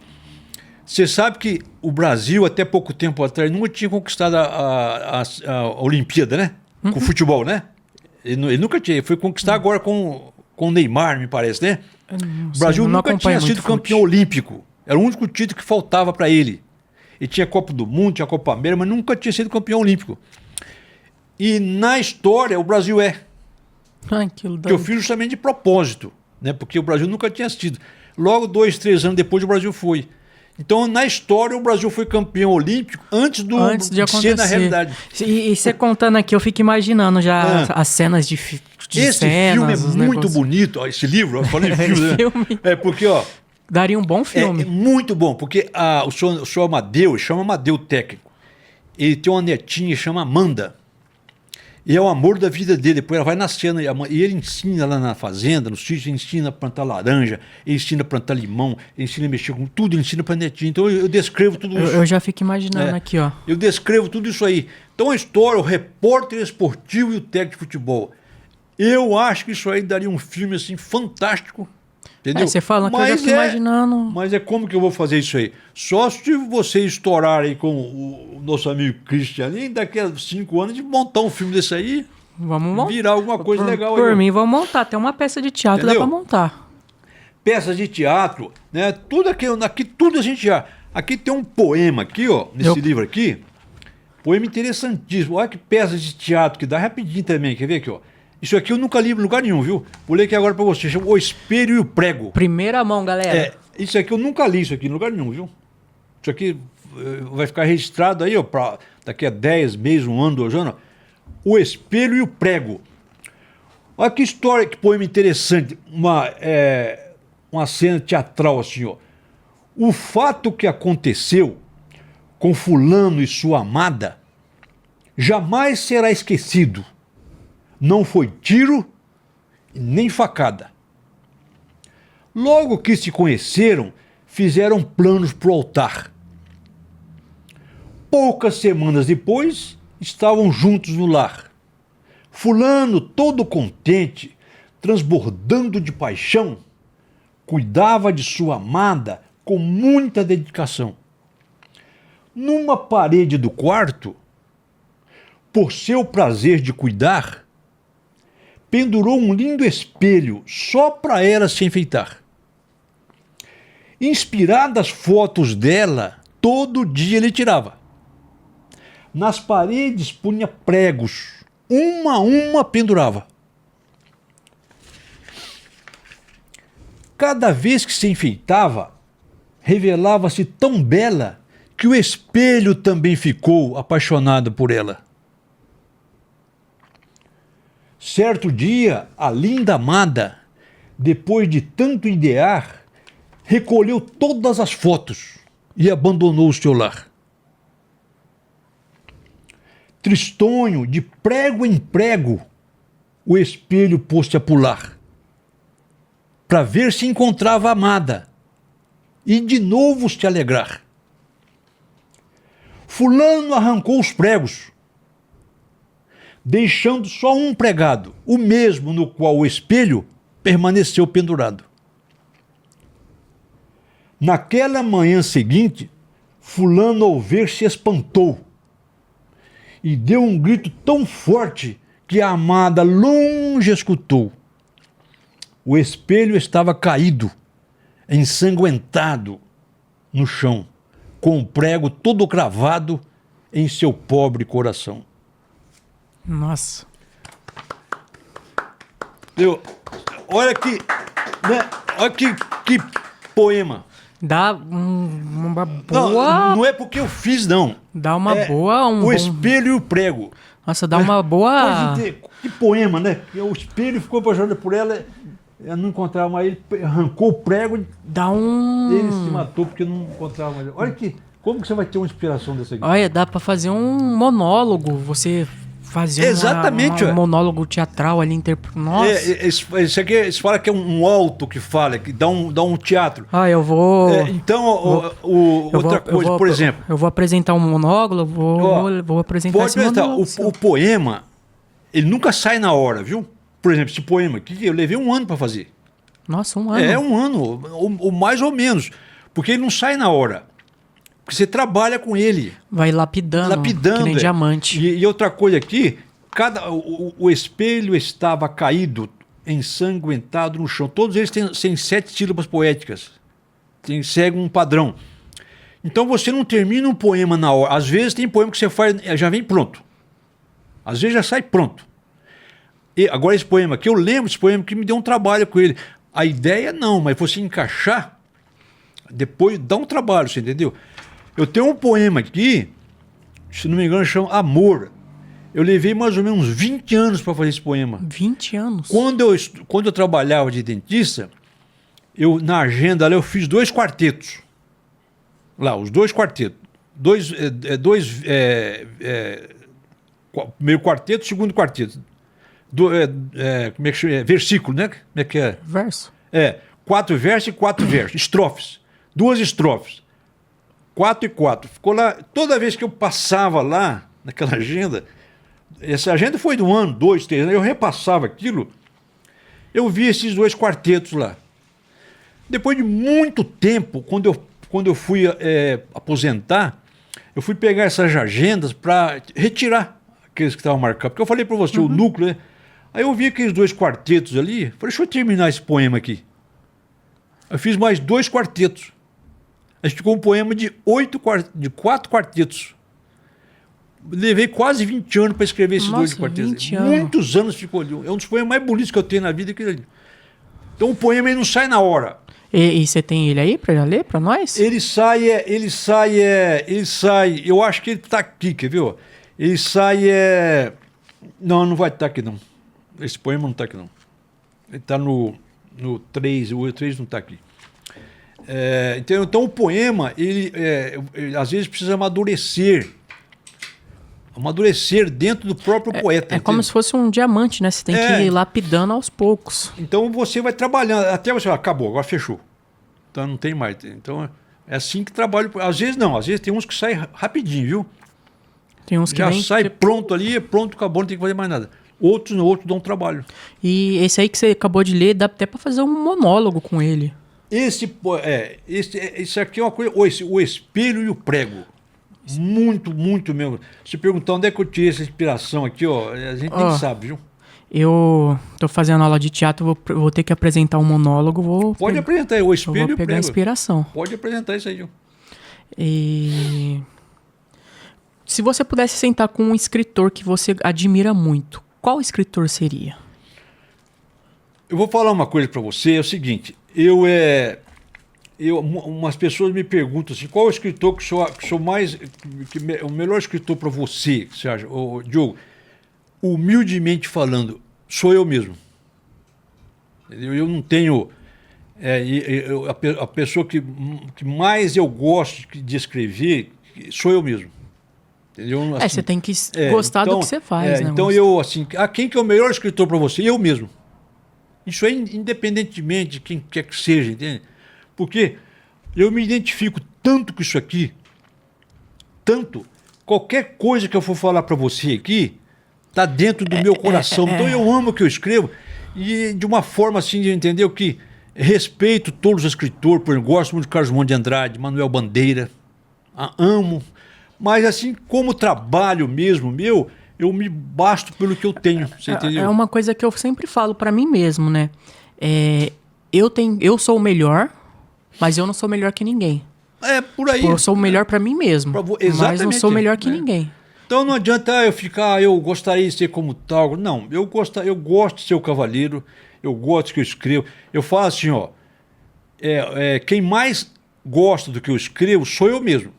você sabe que o Brasil, até pouco tempo atrás, nunca tinha conquistado a Olimpíada, né? Com o futebol, né? Ele nunca tinha. Ele foi conquistar agora com o Neymar, me parece, né? O Brasil nunca tinha sido campeão olímpico. Era o único título que faltava para ele. Ele tinha Copa do Mundo, tinha Copa América, mas nunca tinha sido campeão olímpico. E na história, o Brasil é. Que eu fiz justamente de propósito, né? Porque o Brasil nunca tinha sido. Logo 2, 3 anos depois, o Brasil foi. Então, na história, o Brasil foi campeão olímpico antes de ser na realidade. E você contando aqui, eu fico imaginando já as cenas de esse filme é muito bonito. Ó, esse livro, eu falei filme, né? Porque, ó... Daria um bom filme. É muito bom, porque o senhor Amadeu, chama Amadeu técnico. Ele tem uma netinha, chama Amanda. E é o amor da vida dele. Depois ela vai nascendo. E ele ensina lá na fazenda, no sítio, ele ensina a plantar laranja, ele ensina a plantar limão, ele ensina a mexer com tudo, ele ensina para netinha. Então eu descrevo tudo isso. Eu já fico imaginando aqui, ó. Eu descrevo tudo isso aí. Então a história, o repórter esportivo e o técnico de futebol. Eu acho que isso aí daria um filme assim fantástico. Entendeu? Você fala que eu já fico imaginando. Mas como que eu vou fazer isso aí? Só se você estourar aí com o nosso amigo Christian, e daqui a 5 anos de montar um filme desse aí, virar alguma coisa legal aí. Por mim, vamos montar. Tem uma peça de teatro, dá pra montar. Peças de teatro, né? Tudo aqui tudo a gente já... Aqui tem um poema aqui, ó, nesse livro aqui. Poema interessantíssimo. Olha que peças de teatro que dá rapidinho também. Quer ver aqui, ó? Isso aqui eu nunca li em lugar nenhum, viu? Vou ler aqui agora para você. Chama O Espelho e o Prego. Primeira mão, galera. Isso aqui eu nunca li isso aqui em lugar nenhum, viu? Isso aqui vai ficar registrado aí, ó, pra daqui a 10 meses, um ano, 2 anos. O Espelho e o Prego. Olha que história, que poema interessante. Uma cena teatral assim, ó. O fato que aconteceu com fulano e sua amada jamais será esquecido. Não foi tiro e nem facada. Logo que se conheceram, fizeram planos pro altar. Poucas semanas depois, estavam juntos no lar. Fulano, todo contente, transbordando de paixão, cuidava de sua amada com muita dedicação. Numa parede do quarto, por seu prazer de cuidar, pendurou um lindo espelho só para ela se enfeitar. Inspiradas fotos dela, todo dia ele tirava. Nas paredes punha pregos, uma a uma pendurava. Cada vez que se enfeitava, revelava-se tão bela que o espelho também ficou apaixonado por ela. Certo dia, a linda amada, depois de tanto idear, recolheu todas as fotos e abandonou o seu lar. Tristonho, de prego em prego, o espelho pôs-se a pular, para ver se encontrava a amada e de novo se alegrar. Fulano arrancou os pregos, deixando só um pregado, o mesmo no qual o espelho permaneceu pendurado. Naquela manhã seguinte, fulano ao ver se espantou e deu um grito tão forte que a amada longe escutou. O espelho estava caído, ensanguentado no chão, com o prego todo cravado em seu pobre coração. Nossa. Olha que, né? Olha que poema. Dá uma boa... Não é porque eu fiz, não. Dá uma boa... O espelho e o prego. Nossa, dá uma boa... Que poema, né? O espelho ficou apaixonado por ela, eu não encontrava mais ele, arrancou o prego e dá um... ele se matou porque não encontrava mais ele. Olha como que você vai ter uma inspiração dessa aqui? Olha, dá pra fazer um monólogo, você... fazer Exatamente, um monólogo teatral ali. Nossa. Isso aqui, eles falam que é um alto que fala, que dá um teatro. Eu vou... outra coisa, por exemplo... Eu vou apresentar um monólogo, vou apresentar pode esse monólogo. O poema, ele nunca sai na hora, viu? Por exemplo, esse poema aqui, eu levei 1 ano para fazer. Nossa, 1 ano? É, 1 ano, ou mais ou menos. Porque ele não sai na hora. Porque você trabalha com ele. Vai lapidando que nem diamante. E outra coisa aqui, o espelho estava caído, ensanguentado no chão. Todos eles têm 7 sílabas poéticas. Seguem um padrão. Então você não termina um poema na hora. Às vezes tem poema que você faz, já vem pronto. Às vezes já sai pronto. E agora esse poema aqui, eu lembro desse poema que me deu um trabalho com ele. A ideia não, mas você encaixar, depois dá um trabalho, você entendeu? Eu tenho um poema aqui, se não me engano, chama Amor. Eu levei mais ou menos 20 anos para fazer esse poema. 20 anos? Quando eu trabalhava de dentista, na agenda lá eu fiz 2 quartetos. Lá, os 2 quartetos. Primeiro quarteto, segundo quarteto. Como é que chama? Versículo, né? Como é que é? Verso. 4 versos e 4 versos. Estrofes. 2 estrofes. 4 e 4. Ficou lá. Toda vez que eu passava lá, naquela agenda, essa agenda foi do 1, 2, 3 anos, eu repassava aquilo, eu vi esses 2 quartetos lá. Depois de muito tempo, quando eu fui aposentar, eu fui pegar essas agendas para retirar aqueles que estavam marcados. Porque eu falei para você, o núcleo, né? Aí eu vi aqueles 2 quartetos ali, falei, deixa eu terminar esse poema aqui. Eu fiz mais 2 quartetos. Aí ficou um poema de 4 quartetos. Levei quase 20 anos para escrever esses dois de Nossa, quarteto. 20 anos. Muitos anos ficou ali. É um dos poemas mais bonitos que eu tenho na vida. Aquele ali. Então o poema ele não sai na hora. E você tem ele aí pra ler pra nós? Ele sai, eu acho que ele tá aqui, quer ver? Ó? Ele sai, não vai estar aqui não. Esse poema não tá aqui não. Ele tá no 3, o 3 não tá aqui. Então o poema, ele às vezes precisa amadurecer dentro do próprio poeta. É como se fosse um diamante, né? Você tem que ir lapidando aos poucos. Então você vai trabalhando, até você acabou, agora fechou. Então não tem mais. Então é assim que trabalho. Às vezes não, às vezes tem uns que saem rapidinho, viu? Tem uns que já vem... sai pronto ali, pronto, acabou, não tem que fazer mais nada. Outros dão um trabalho. E esse aí que você acabou de ler, dá até pra fazer um monólogo com ele. Esse aqui é uma coisa, o espelho e o prego. Muito, muito mesmo. Se perguntar onde é que eu tirei essa inspiração aqui, ó, a gente nem sabe, viu? Eu tô fazendo aula de teatro, vou ter que apresentar um monólogo. Pode apresentar aí, o espelho e o prego. Vou pegar inspiração. Pode apresentar isso aí, viu? E se você pudesse sentar com um escritor que você admira muito, qual escritor seria? Eu vou falar uma coisa para você, é o seguinte, umas pessoas me perguntam assim, qual é o escritor que sou mais, o melhor escritor para você, Sérgio, Diogo? Humildemente falando, sou eu mesmo. Eu não tenho... a pessoa que mais eu gosto de escrever sou eu mesmo. Entendeu? Assim, você tem que gostar do que você faz, né? Então quem que é o melhor escritor para você? Eu mesmo. Isso é independentemente de quem quer que seja, entende? Porque eu me identifico tanto com isso aqui, tanto, qualquer coisa que eu for falar para você aqui, está dentro do meu coração. Então eu amo o que eu escrevo e de uma forma assim, de entender que respeito todos os escritores, por exemplo, gosto muito de Carlos Drummond de Andrade, Manuel Bandeira, amo, mas assim, como trabalho mesmo meu, eu me basto pelo que eu tenho, você entendeu? É uma coisa que eu sempre falo para mim mesmo, né? Eu sou o melhor, mas eu não sou melhor que ninguém. Por aí. Eu sou o melhor para mim mesmo, mas não sou melhor que ninguém. Então não adianta eu ficar, eu gostaria de ser como tal. Não, eu gosto de ser o cavaleiro, eu gosto do que eu escrevo. Eu falo assim, ó, quem mais gosta do que eu escrevo sou eu mesmo.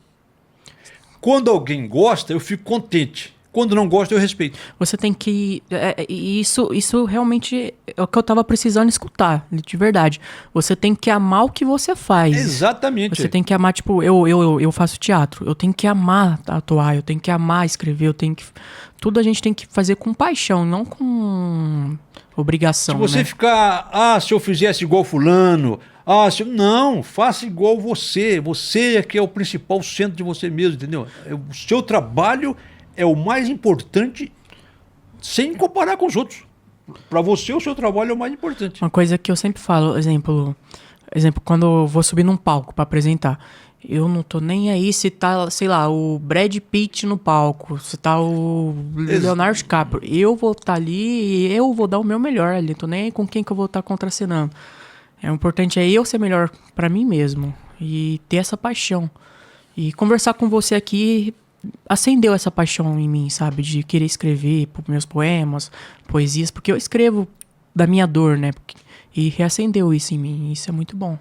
Quando alguém gosta, eu fico contente. Quando não gosta, eu respeito. Você tem que... Isso realmente é o que eu tava precisando escutar, de verdade. Você tem que amar o que você faz. Exatamente. Você tem que amar, tipo, eu faço teatro. Eu tenho que amar atuar, eu tenho que amar escrever, eu tenho que... Tudo a gente tem que fazer com paixão, não com obrigação, Se você ficar, se eu fizesse igual fulano... Não, faça igual você. Você é que é o principal centro de você mesmo, entendeu? O seu trabalho... é o mais importante, sem comparar com os outros. Para você, o seu trabalho é o mais importante. Uma coisa que eu sempre falo, exemplo, quando eu vou subir num palco para apresentar, eu não tô nem aí se tá, sei lá, o Brad Pitt no palco, se tá o Leonardo DiCaprio. Eu vou estar ali e eu vou dar o meu melhor ali. Tô nem aí com quem que eu vou estar contracenando. O importante é eu ser melhor para mim mesmo e ter essa paixão. E conversar com você aqui acendeu essa paixão em mim, sabe? De querer escrever meus poemas, poesias, porque eu escrevo da minha dor, né? E reacendeu isso em mim, isso é muito bom.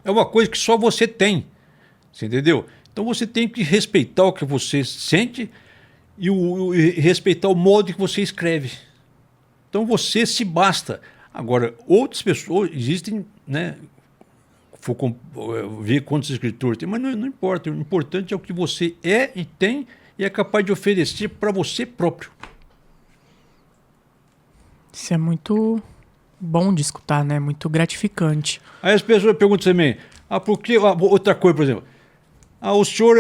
É uma coisa que só você tem, você entendeu? Então você tem que respeitar o que você sente e respeitar o modo que você escreve. Então você se basta. Agora, outras pessoas existem, né? For ver quantos escritores tem, mas não importa. O importante é o que você é e tem e é capaz de oferecer para você próprio. Isso é muito bom de escutar, né? Muito gratificante. Aí as pessoas perguntam também, por que... outra coisa, por exemplo, o senhor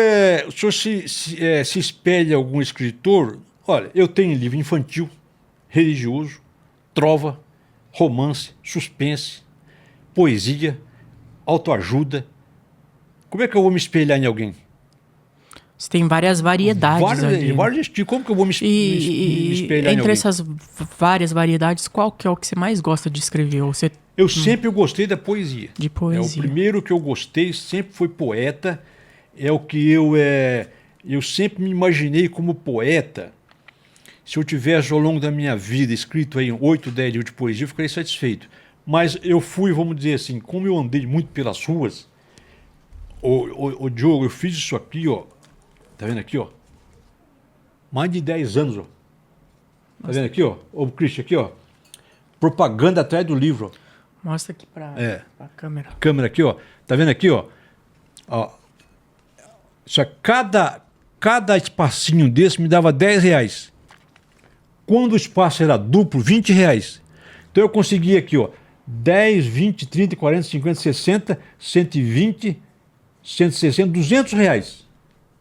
se espelha em algum escritor? Olha, eu tenho livro infantil, religioso, trova, romance, suspense, poesia, autoajuda. Como é que eu vou me espelhar em alguém? Você tem várias variedades ali. Vários estilos. Como que eu vou me espelhar em alguém? Entre essas várias variedades, qual que é o que você mais gosta de escrever? Eu sempre gostei da poesia. De poesia. O primeiro que eu gostei sempre foi poeta. É o que Eu sempre me imaginei como poeta. Se eu tivesse ao longo da minha vida escrito aí 8, 10 livros de poesia, eu ficaria satisfeito. Mas eu fui, vamos dizer assim, como eu andei muito pelas ruas, o Diogo, eu fiz isso aqui, ó. Tá vendo aqui, ó? Mais de 10 anos, ó. Tá vendo aqui, ó? Ô, Christian, aqui, ó. Propaganda atrás do livro, ó. Mostra aqui pra câmera. Câmera aqui, ó. Tá vendo aqui, ó? Ó. Isso é cada espacinho desse me dava R$10. Quando o espaço era duplo, R$20. Então eu conseguia aqui, ó. 10, 20, 30, 40, 50, 60, 120, 160, R$200.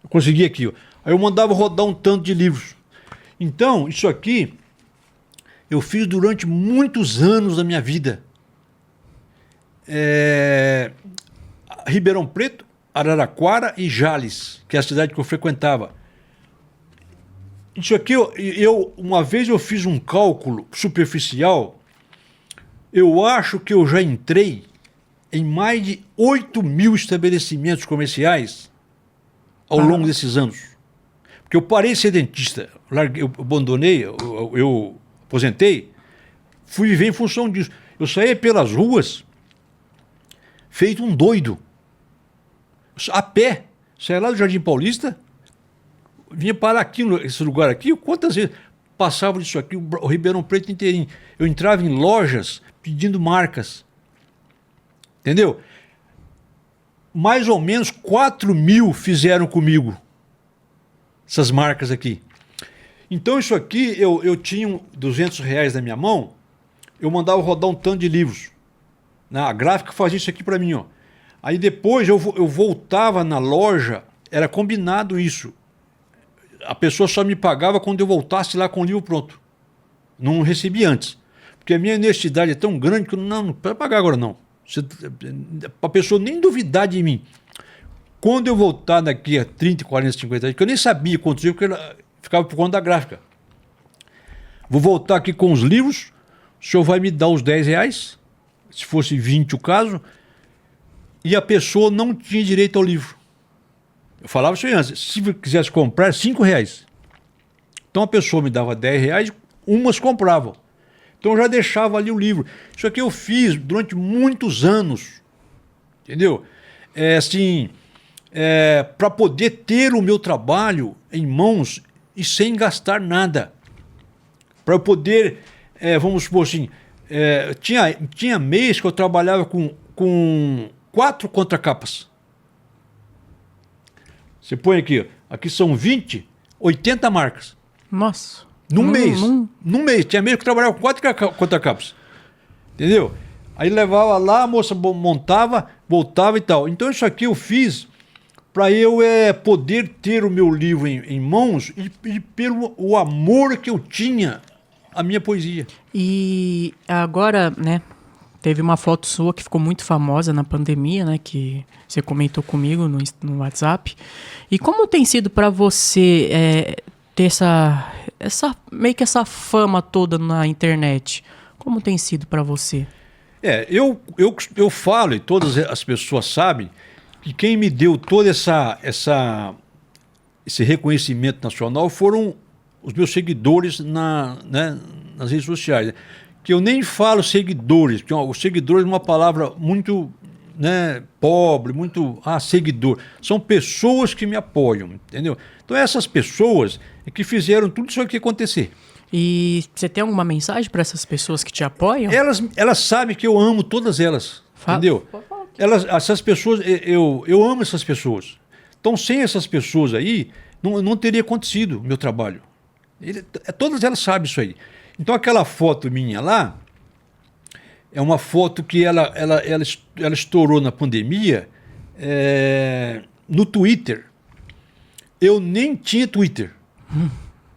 Eu conseguia aqui, ó. Aí eu mandava rodar um tanto de livros. Então, isso aqui eu fiz durante muitos anos da minha vida. Ribeirão Preto, Araraquara e Jales, que é a cidade que eu frequentava. Isso aqui, uma vez eu fiz um cálculo superficial, eu acho que eu já entrei em mais de 8.000 estabelecimentos comerciais ao longo desses anos. Porque eu parei de ser dentista, eu abandonei, eu aposentei, fui viver em função disso. Eu saía pelas ruas feito um doido, a pé, saía lá do Jardim Paulista, vinha parar aqui, nesse lugar aqui, quantas vezes passava disso aqui, o Ribeirão Preto inteirinho. Eu entrava em lojas pedindo marcas, entendeu? Mais ou menos 4.000 fizeram comigo, essas marcas aqui. Então isso aqui, eu tinha R$200 na minha mão, eu mandava rodar um tanto de livros. A gráfica fazia isso aqui para mim, ó. Aí depois eu voltava na loja, era combinado isso. A pessoa só me pagava quando eu voltasse lá com o livro pronto. Não recebi antes. Porque a minha honestidade é tão grande que eu não precisa pagar agora não. Para a pessoa nem duvidar de mim. Quando eu voltar daqui a 30, 40, 50 anos, que eu nem sabia quantos livros, porque ela ficava por conta da gráfica. Vou voltar aqui com os livros, o senhor vai me dar os R$10, se fosse 20 o caso, e a pessoa não tinha direito ao livro. Eu falava isso aí antes, se quisesse comprar, R$5. Então a pessoa me dava R$10, umas compravam. Então eu já deixava ali o livro. Isso aqui eu fiz durante muitos anos, entendeu? Para poder ter o meu trabalho em mãos e sem gastar nada. Para eu poder, vamos supor assim, tinha mês que eu trabalhava com 4 contracapas. Você põe aqui são 20, 80 marcas. Nossa. Num mês. Tinha mês que eu trabalhava com 4 contracapas. Entendeu? Aí levava lá, a moça montava, voltava e tal. Então isso aqui eu fiz para eu poder ter o meu livro em mãos e pelo o amor que eu tinha à minha poesia. E agora, né, teve uma foto sua que ficou muito famosa na pandemia, né, que você comentou comigo no WhatsApp. E como tem sido para você ter meio que essa fama toda na internet? Como tem sido para você? Eu falo, e todas as pessoas sabem, que quem me deu todo esse reconhecimento nacional foram os meus seguidores nas redes sociais. Que eu nem falo seguidores, porque os seguidores é uma palavra muito pobre, muito seguidor. São pessoas que me apoiam, entendeu? Então essas pessoas é que fizeram tudo isso aqui acontecer. E você tem alguma mensagem para essas pessoas que te apoiam? Elas sabem que eu amo todas elas, entendeu? Essas pessoas, eu amo essas pessoas. Então, sem essas pessoas aí, não teria acontecido o meu trabalho. Todas elas sabem isso aí. Então, aquela foto minha lá é uma foto que ela estourou na pandemia no Twitter. Eu nem tinha Twitter.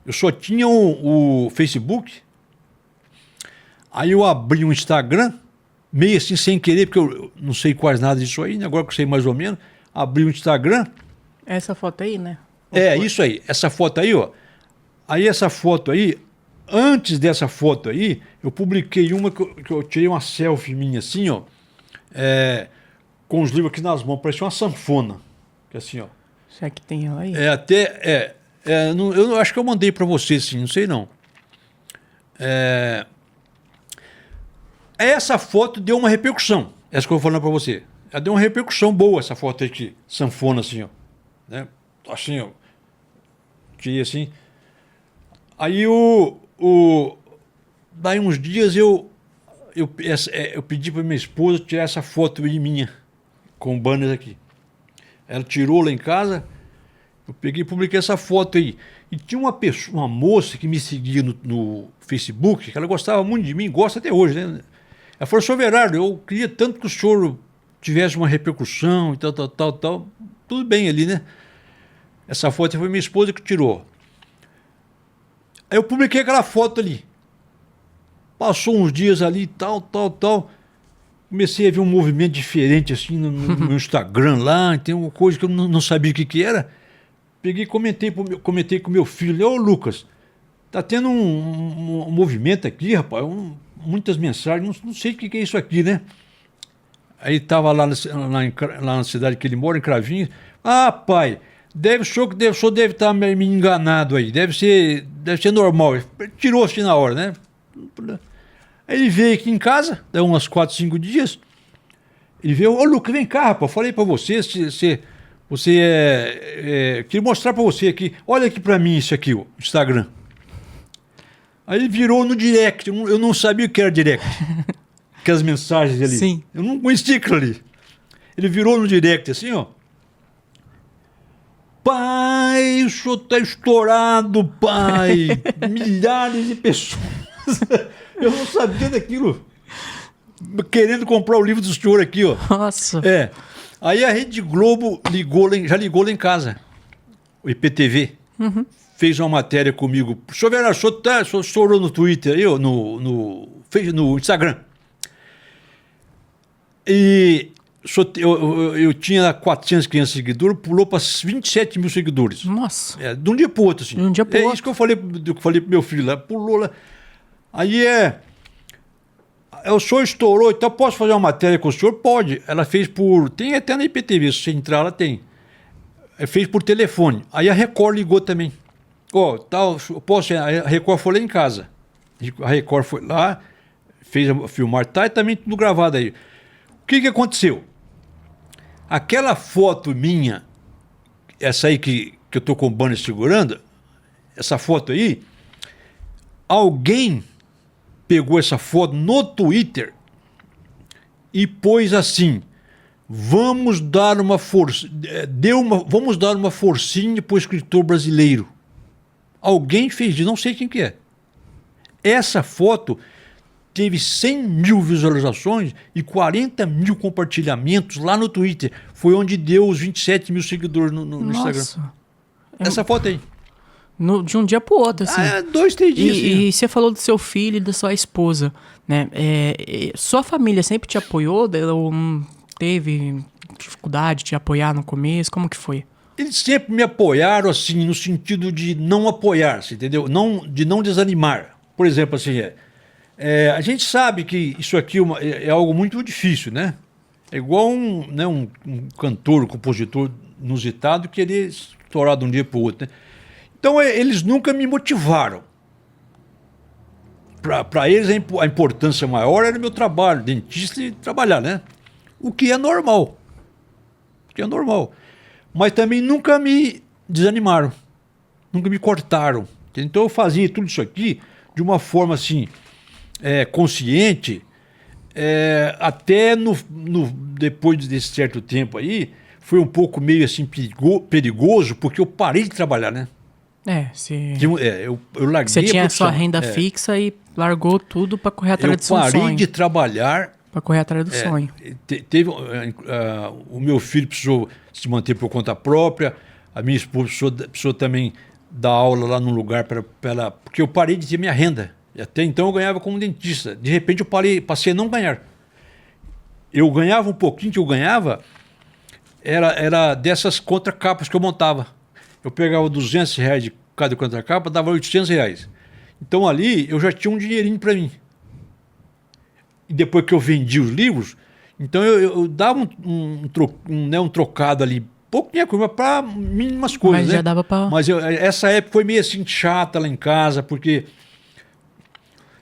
Eu só tinha o Facebook. Aí eu abri um Instagram, meio assim sem querer, porque eu não sei quase nada disso aí, né? Agora que eu sei mais ou menos. Abri um Instagram. Essa foto aí, né? Isso aí. Essa foto aí, ó. Aí essa foto aí, antes dessa foto aí, eu publiquei uma que eu tirei uma selfie minha assim, ó. Com os livros aqui nas mãos, parecia uma sanfona. Que assim, ó. Será que tem ela aí? Eu não- acho que eu mandei para você, sim, não sei não. Essa foto deu uma repercussão, essa que eu vou falando para você. Ela deu uma repercussão boa, essa foto aqui, sanfona assim, ó. Né? Assim, ó. Que assim. Aí daí uns dias eu pedi para minha esposa tirar essa foto aí minha, com o banner aqui. Ela tirou lá em casa, eu peguei e publiquei essa foto aí. E tinha uma moça que me seguia no Facebook, que ela gostava muito de mim, gosta até hoje, né? Ela falou: Sr. Everardo, eu queria tanto que o senhor tivesse uma repercussão e tal. Tudo bem ali, né? Essa foto foi minha esposa que tirou. Aí eu publiquei aquela foto ali. Passou uns dias ali, tal. Comecei a ver um movimento diferente assim no meu Instagram lá, tem uma coisa que eu não sabia o que era. Peguei e comentei com meu filho: Ô Lucas, tá tendo um movimento aqui, rapaz, muitas mensagens, não sei o que é isso aqui, né? Aí tava lá na cidade que ele mora, em Cravinhos. Ah, pai, o senhor deve estar me enganado aí, deve ser normal. Ele tirou assim na hora, né? Aí ele veio aqui em casa, deu uns 4, 5 dias. Ele veio: Ô Lucas, vem cá, rapaz, eu falei pra você, queria mostrar pra você aqui, olha aqui pra mim isso aqui, o Instagram. Aí ele virou no direct, eu não sabia o que era direct, aquelas mensagens ali. Sim. Eu não conhecia aquilo ali. Ele virou no direct assim, ó. Pai, o senhor tá estourado, pai. Milhares de pessoas. Eu não sabia daquilo. Querendo comprar o livro do senhor aqui, ó. Nossa. Aí a Rede Globo já ligou lá em casa. O IPTV. Fez uma matéria comigo. Senhor Vera, o senhor estourou no Twitter, no Instagram. E eu tinha 400 seguidores, pulou para 27 mil seguidores. Nossa. De um dia para o outro, assim. De um dia pro outro. Isso que eu falei pro meu filho lá, pulou lá. Aí o senhor estourou, então posso fazer uma matéria com o senhor? Pode. Ela fez tem até na IPTV, se você entrar, ela tem. Fez por telefone. Aí a Record ligou também. A Record foi lá em casa. A Record foi lá, fez filmar, e também tudo gravado aí. O que aconteceu? Aquela foto minha, essa aí que eu tô com o banner segurando, essa foto aí, alguém pegou essa foto no Twitter e pôs assim: vamos dar uma forcinha pro escritor brasileiro. Alguém fez isso, não sei quem que é. Essa foto teve 100 mil visualizações e 40 mil compartilhamentos lá no Twitter. Foi onde deu os 27 mil seguidores no Instagram. Essa foto aí. De um dia pro outro, assim. 2, 3 dias. E você falou do seu filho e da sua esposa, né? Sua família sempre te apoiou? Ou teve dificuldade de te apoiar no começo? Como que foi? Eles sempre me apoiaram, assim, no sentido de não apoiar, entendeu? De não desanimar. Por exemplo, assim, a gente sabe que isso aqui é algo muito difícil, né? É igual um cantor, um compositor inusitado querer estourar de um dia para o outro, né? Então, eles nunca me motivaram. Para eles, a importância maior era o meu trabalho, dentista, e trabalhar, né? O que é normal. Mas também nunca me desanimaram. Nunca me cortaram. Então, eu fazia tudo isso aqui de uma forma, assim, consciente, até depois desse certo tempo aí, foi um pouco meio assim perigoso, porque eu parei de trabalhar, né? Eu larguei. Você tinha a sua renda fixa e largou tudo para correr atrás do seu sonho. Eu parei de trabalhar. Para correr atrás do sonho. O meu filho precisou se manter por conta própria, a minha esposa precisou também dar aula lá num lugar para ela, porque eu parei de ter minha renda. Até então eu ganhava como dentista. De repente eu passei a não ganhar. Eu ganhava um pouquinho que eu ganhava, era dessas contracapas que eu montava. Eu pegava R$200 de cada contracapa, dava R$800. Então ali eu já tinha um dinheirinho para mim. E depois que eu vendi os livros, então eu dava um trocado ali pouquinha coisa, mas para mínimas coisas. Mas né? já dava pra... Mas essa época foi meio assim chata lá em casa, porque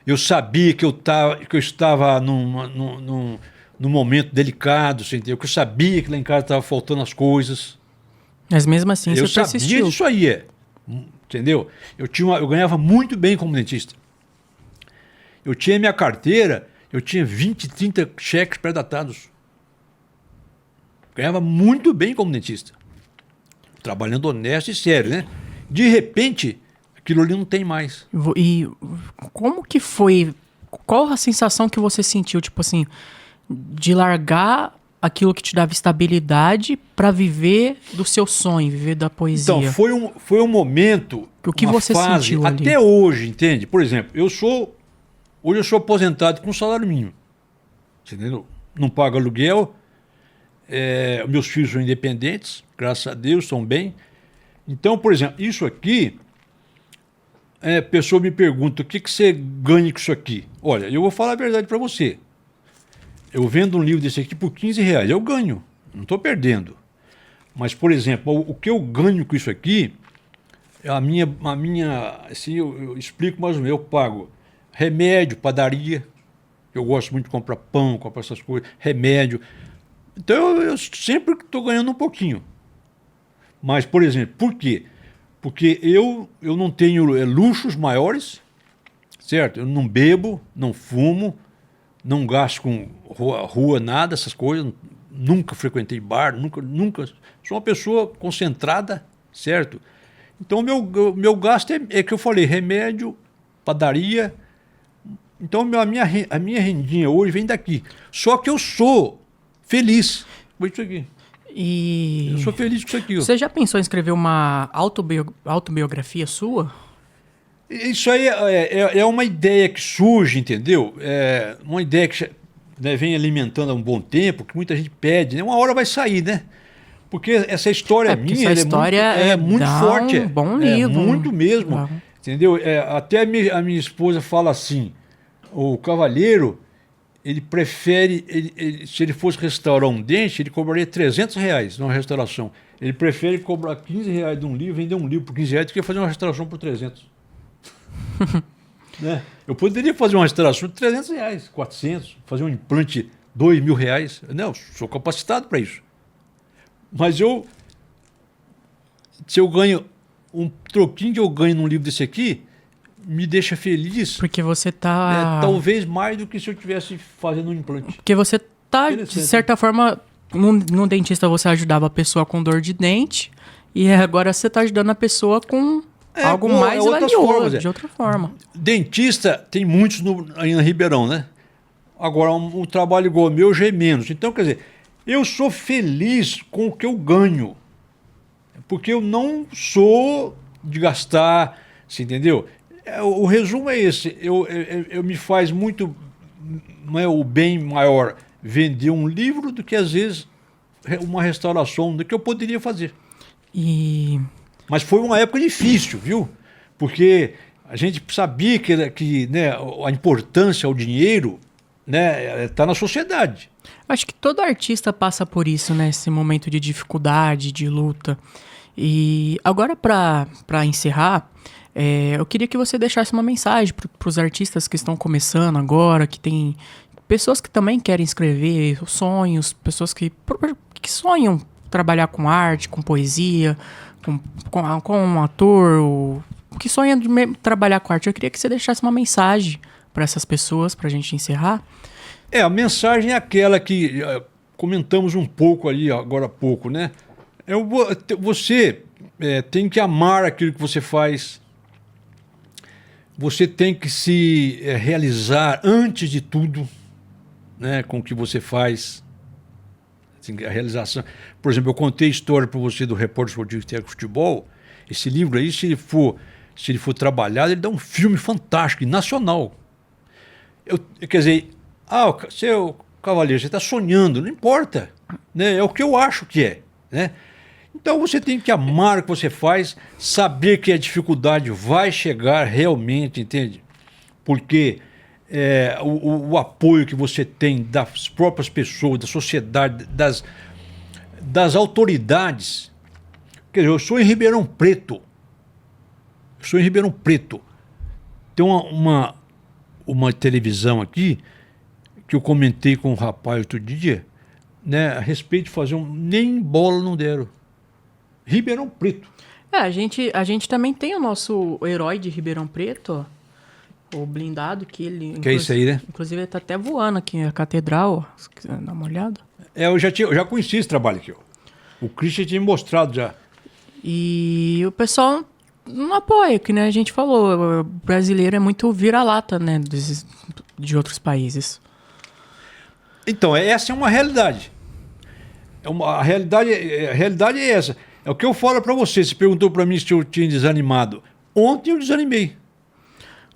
eu sabia que eu estava num momento delicado, você entendeu? Que eu sabia que lá em casa estava faltando as coisas. Mas mesmo assim Eu você sabia persistiu. disso aí, entendeu? Eu ganhava muito bem como dentista. Eu tinha minha carteira, eu tinha 20, 30 cheques pré-datados. Ganhava muito bem como dentista. Trabalhando honesto e sério, né? De repente, aquilo ali não tem mais. E como que foi? Qual a sensação que você sentiu, tipo assim, de largar aquilo que te dava estabilidade pra viver do seu sonho, viver da poesia? Então, foi um momento, O que uma você fase, sentiu ali? até hoje, entende? Por exemplo, hoje eu sou aposentado com salário mínimo. Você entendeu? Não pago aluguel, meus filhos são independentes, graças a Deus, estão bem. Então, por exemplo, isso aqui, a pessoa me pergunta, o que você ganha com isso aqui? Olha, eu vou falar a verdade para você. Eu vendo um livro desse aqui por R$ 15, eu ganho, não estou perdendo. Mas, por exemplo, o que eu ganho com isso aqui, assim, eu explico mais ou menos, eu pago remédio, padaria, eu gosto muito de comprar pão, comprar essas coisas, remédio. Então eu sempre estou ganhando um pouquinho. Mas, por exemplo, por quê? Porque eu não tenho luxos maiores, certo? Eu não bebo, não fumo, não gasto com rua nada, essas coisas. Nunca frequentei bar, nunca. Sou uma pessoa concentrada, certo? Então, o meu gasto é que eu falei, remédio, padaria. Então, a minha rendinha hoje vem daqui. Só que eu sou feliz com isso aqui. Eu sou feliz com isso aqui. Você já pensou em escrever uma autobiografia sua? Isso aí é uma ideia que surge, entendeu? É uma ideia que vem alimentando há um bom tempo, que muita gente pede, né? Uma hora vai sair, né? Porque essa história minha essa história é muito forte. Um bom livro. Muito mesmo. Entendeu? Até a minha esposa fala assim, o cavalheiro, ele prefere, se ele fosse restaurar um dente, ele cobraria R$ 300 numa restauração. Ele prefere cobrar R$ 15 de um livro, vender um livro por R$ 15 do que fazer uma restauração por 300. Né? Eu poderia fazer uma restauração de R$ 300, 400, fazer um implante R$ 2.000. Não, sou capacitado para isso. Mas se eu ganho um troquinho que eu ganho num livro desse aqui, me deixa feliz. Porque você tá... talvez mais do que se eu estivesse fazendo um implante. Porque você tá, de certa forma, no dentista você ajudava a pessoa com dor de dente e agora você tá ajudando a pessoa com algo mais valioso, de outra forma. Dentista tem muitos aí na Ribeirão, né? Agora, um trabalho igual ao meu já é menos. Então, quer dizer, eu sou feliz com o que eu ganho. Porque eu não sou de gastar, você entendeu? O resumo é esse. Eu me faz muito o bem maior vender um livro do que, às vezes, uma restauração do que eu poderia fazer. Mas foi uma época difícil, viu? Porque a gente sabia que né, a importância ao dinheiro, né, está na sociedade. Acho que todo artista passa por isso, né? Esse momento de dificuldade, de luta. E agora, para encerrar, eu queria que você deixasse uma mensagem para os artistas que estão começando agora, que tem pessoas que também querem escrever sonhos, pessoas que sonham trabalhar com arte, com poesia, com um ator, que sonha de trabalhar com arte. Eu queria que você deixasse uma mensagem para essas pessoas, para a gente encerrar. A mensagem é aquela que comentamos um pouco ali agora há pouco, né? Você tem que amar aquilo que você faz. Você tem que se realizar antes de tudo, né, com o que você faz. Assim, a realização. Por exemplo, eu contei a história para você do Repórter Esportivo de Futebol. Esse livro aí, se ele for trabalhado, ele dá um filme fantástico, nacional. Quer dizer, seu cavalheiro, você está sonhando, não importa. Né? É o que eu acho que é. Né? Então você tem que amar o que você faz, saber que a dificuldade vai chegar realmente, entende? Porque o apoio que você tem das próprias pessoas, da sociedade, das autoridades. Quer dizer, eu sou em Ribeirão Preto. Tem uma televisão aqui que eu comentei com o rapaz outro dia, né, a respeito de fazer nem bola não deram. Ribeirão Preto. A gente também tem o nosso herói de Ribeirão Preto, ó, o blindado, que ele... Que é isso aí, né? Inclusive ele tá até voando aqui na catedral, ó, se quiser dar uma olhada. Eu já conheci esse trabalho aqui, ó. O Christian tinha me mostrado já. E o pessoal não apoia, que nem a gente falou, o brasileiro é muito vira-lata, né, de outros países. Então, essa é uma realidade. A realidade é essa. É o que eu falo pra você. Você perguntou pra mim se eu tinha desanimado. Ontem eu desanimei.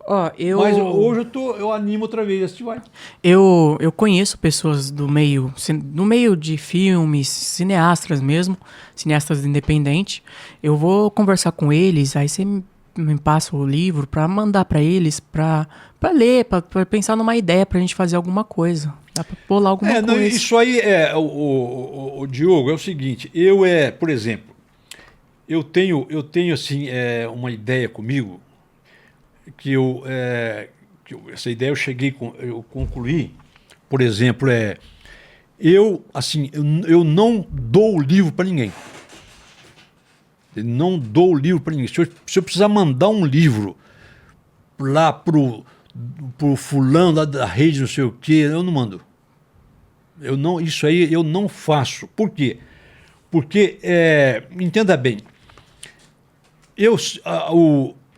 Ó, Mas hoje eu animo outra vez. Assim vai. Eu conheço pessoas do meio de filmes, cineastas mesmo, cineastas independentes. Eu vou conversar com eles, aí você me passa o livro pra mandar pra eles, pra ler, pra pensar numa ideia pra gente fazer alguma coisa. Dá pra pular alguma coisa. Não, isso aí o Diogo, é o seguinte. Por exemplo, eu tenho assim, uma ideia comigo essa ideia eu concluí, por exemplo, eu não dou o livro para ninguém. Eu não dou o livro para ninguém. Se eu precisar mandar um livro lá pro fulano lá da rede, não sei o quê, eu não mando. Isso aí eu não faço. Por quê? Porque, entenda bem,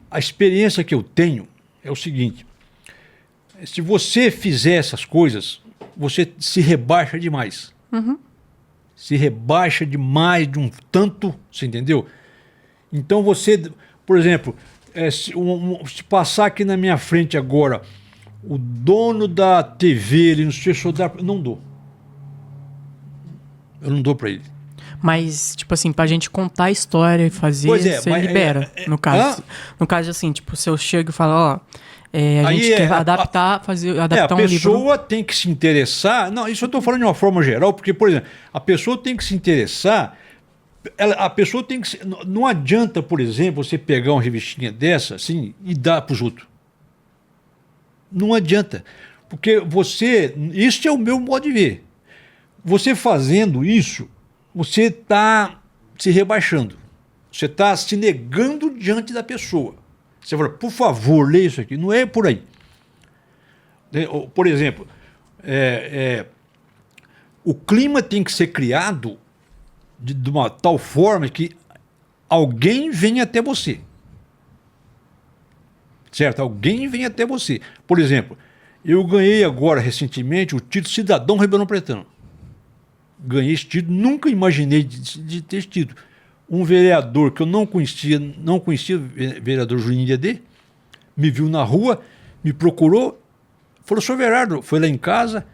a experiência que eu tenho é o seguinte: se você fizer essas coisas, você se rebaixa demais. Uhum. Se rebaixa demais de um tanto, você entendeu? Então você, por exemplo, se passar aqui na minha frente agora o dono da TV, ele não sei se eu não dou. Eu não dou para ele. Mas, tipo assim, pra gente contar a história e fazer, você libera, no caso. No caso, assim, tipo, se eu chego e falo, ó, a gente quer adaptar um livro. A pessoa tem que se interessar. Não, isso eu estou falando de uma forma geral, porque, por exemplo, a pessoa tem que se interessar. A pessoa tem que. Não adianta, por exemplo, você pegar uma revistinha dessa assim e dar para os outros. Não adianta. Porque isso é o meu modo de ver. Você fazendo isso, você está se rebaixando. Você está se negando diante da pessoa. Você fala, por favor, leia isso aqui. Não é por aí. Por exemplo, o clima tem que ser criado de uma tal forma que alguém venha até você. Certo? Alguém vem até você. Por exemplo, eu ganhei agora, recentemente, o título Cidadão Ribeirão Pretano. Ganhei esse título, nunca imaginei de ter esse título. Um vereador que eu não conhecia o vereador Juninho Dedê, me viu na rua, me procurou, falou, senhor Verardo, foi lá em casa,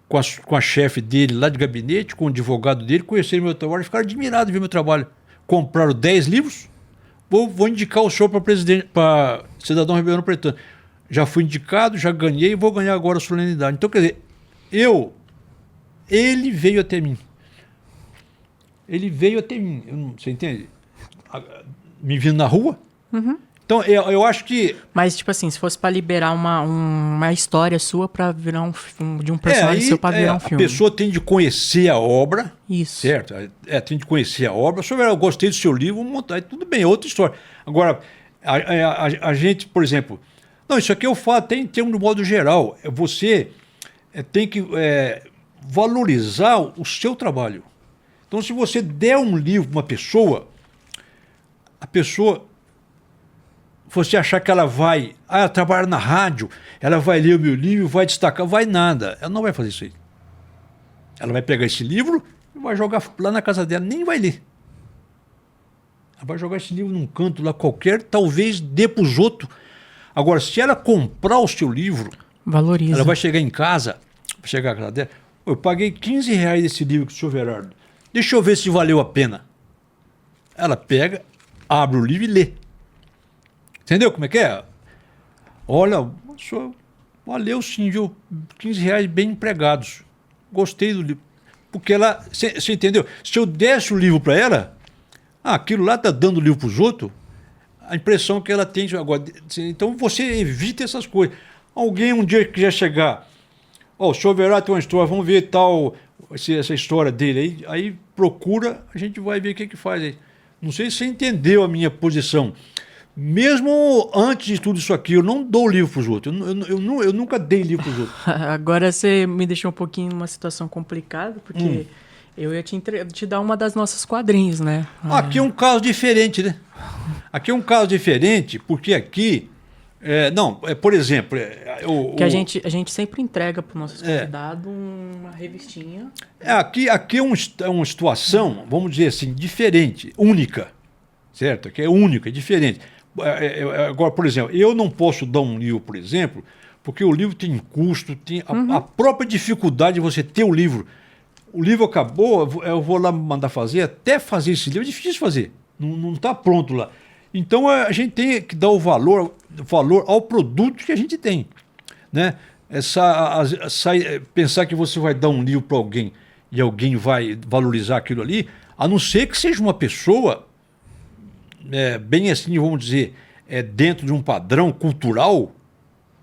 com a chefe dele lá de gabinete, com o advogado dele, conheceram meu trabalho, ficaram admirados de ver meu trabalho. Compraram 10 livros, vou indicar o senhor para Cidadão Ribeirão Pretano. Já fui indicado, já ganhei e vou ganhar agora a solenidade. Então, quer dizer, ele veio até mim. Você entende? Me vindo na rua. Uhum. Então, eu acho que... Mas, tipo assim, se fosse pra liberar uma história sua pra virar de um personagem seu pra virar um filme. A pessoa tem de conhecer a obra. Isso. Certo? Tem de conhecer a obra. Eu gostei do seu livro, vou montar. Tudo bem, é outra história. Agora, a gente, por exemplo... Não, isso aqui eu falo até em termos do modo geral. Você tem que valorizar o seu trabalho. Então, se você der um livro para uma pessoa, a pessoa... Você achar que ela vai... ela trabalha na rádio, ela vai ler o meu livro, vai destacar, vai nada. Ela não vai fazer isso aí. Ela vai pegar esse livro e vai jogar lá na casa dela, nem vai ler. Ela vai jogar esse livro num canto lá qualquer, talvez dê para os outros. Agora, se ela comprar o seu livro, valoriza. Ela vai chegar em casa, à casa dela, eu paguei R$15 desse livro com o senhor Verardo. Deixa eu ver se valeu a pena. Ela pega, abre o livro e lê. Entendeu como é que é? Olha, valeu sim, viu? R$15 bem empregados. Gostei do livro. Porque ela, você entendeu? Se eu desse o livro para ela, aquilo lá está dando livro para os outros, a impressão que ela tem agora. Então você evita essas coisas. Alguém um dia que quiser chegar, o senhor Verá tem uma história, vamos ver tal, essa história dele aí procura, a gente vai ver o que faz aí. Não sei se você entendeu a minha posição. Mesmo antes de tudo isso aqui, eu não dou livro para os outros. Eu nunca dei livro para os outros. Agora você me deixou um pouquinho numa situação complicada, porque eu ia te dar uma das nossas quadrinhos, né? Aqui é um caso diferente, né? Aqui é um caso diferente, porque aqui... por exemplo... que a gente sempre entrega para os nossos convidados uma revistinha. Aqui é uma situação, vamos dizer assim, diferente, única. Certo? Aqui é única, é diferente. Agora, por exemplo, eu não posso dar um livro, por exemplo, porque o livro tem custo, tem a própria dificuldade de você ter o livro. O livro acabou, eu vou lá mandar fazer, até fazer esse livro é difícil fazer, não está pronto lá. Então a gente tem que dar o valor ao produto que a gente tem. Né? Pensar que você vai dar um livro para alguém e alguém vai valorizar aquilo ali, a não ser que seja uma pessoa... bem assim, vamos dizer, dentro de um padrão cultural,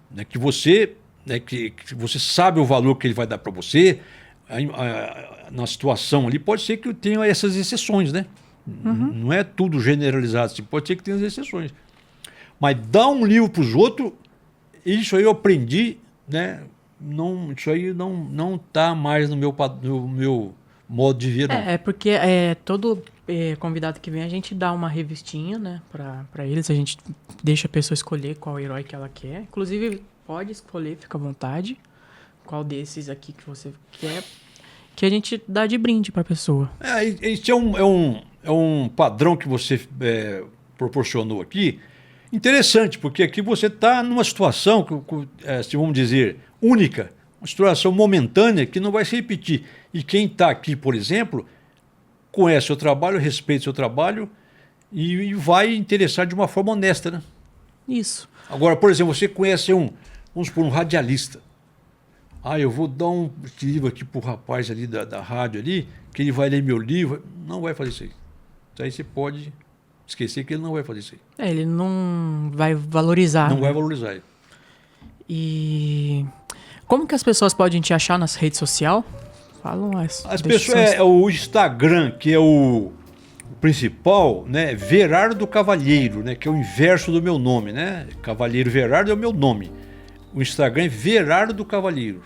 né, que você sabe o valor que ele vai dar para você, na situação ali, pode ser que tenha essas exceções, né? Não é tudo generalizado, assim, pode ser que tenha as exceções. Mas dar um livro para os outros, isso aí eu aprendi, né? Isso aí não está mais no meu modo de ver. Não. Porque todo convidado que vem, a gente dá uma revistinha, né, para eles. A gente deixa a pessoa escolher qual herói que ela quer. Inclusive, pode escolher, fica à vontade, qual desses aqui que você quer, que a gente dá de brinde para a pessoa. Isso é um padrão que você proporcionou aqui. Interessante, porque aqui você está numa situação, se vamos dizer, única, uma situação momentânea que não vai se repetir. E quem está aqui, por exemplo, conhece o seu trabalho, respeita o seu trabalho e vai interessar de uma forma honesta, né? Isso. Agora, por exemplo, você conhece vamos supor, um radialista. Eu vou dar um livro aqui para o rapaz ali da rádio ali, que ele vai ler meu livro. Não vai fazer isso aí. Isso aí você pode esquecer que ele não vai fazer isso aí. Ele não vai valorizar. Não vai valorizar ele. E como que as pessoas podem te achar nas redes sociais? Falam as pessoas, o Instagram, que é o principal, né? Verardo Cavalheiro, né? Que é o inverso do meu nome, né? Cavalheiro Verardo é o meu nome. O Instagram é Verardo Cavalheiro.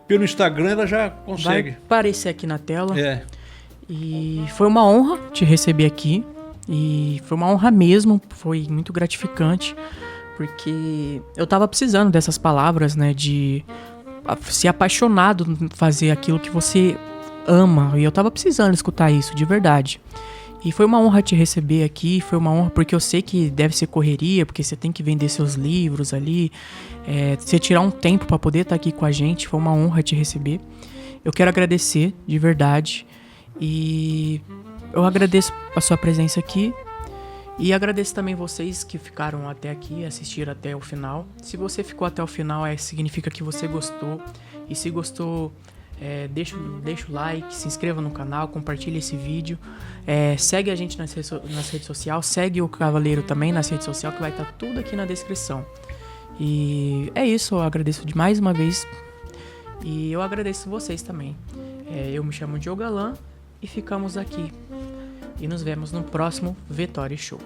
Pelo Instagram ela já consegue. Vai aparecer aqui na tela. E foi uma honra te receber aqui. E foi uma honra mesmo, foi muito gratificante, porque eu tava precisando dessas palavras, né, de ser apaixonado em fazer aquilo que você ama, e eu tava precisando escutar isso, de verdade. E foi uma honra te receber aqui, foi uma honra porque eu sei que deve ser correria, porque você tem que vender seus livros ali, você tirar um tempo para poder estar aqui com a gente, foi uma honra te receber. Eu quero agradecer, de verdade, e eu agradeço a sua presença aqui e agradeço também vocês que ficaram até aqui, assistiram até o final. Se você ficou até o final, significa que você gostou. E se gostou, deixa o like, se inscreva no canal, compartilhe esse vídeo. Segue a gente nas redes sociais, segue o Cavaleiro também nas redes sociais, que vai estar tudo aqui na descrição. E é isso, eu agradeço de mais uma vez. E eu agradeço vocês também. Eu me chamo Diogo Galan. E ficamos aqui. E nos vemos no próximo Vettori Show.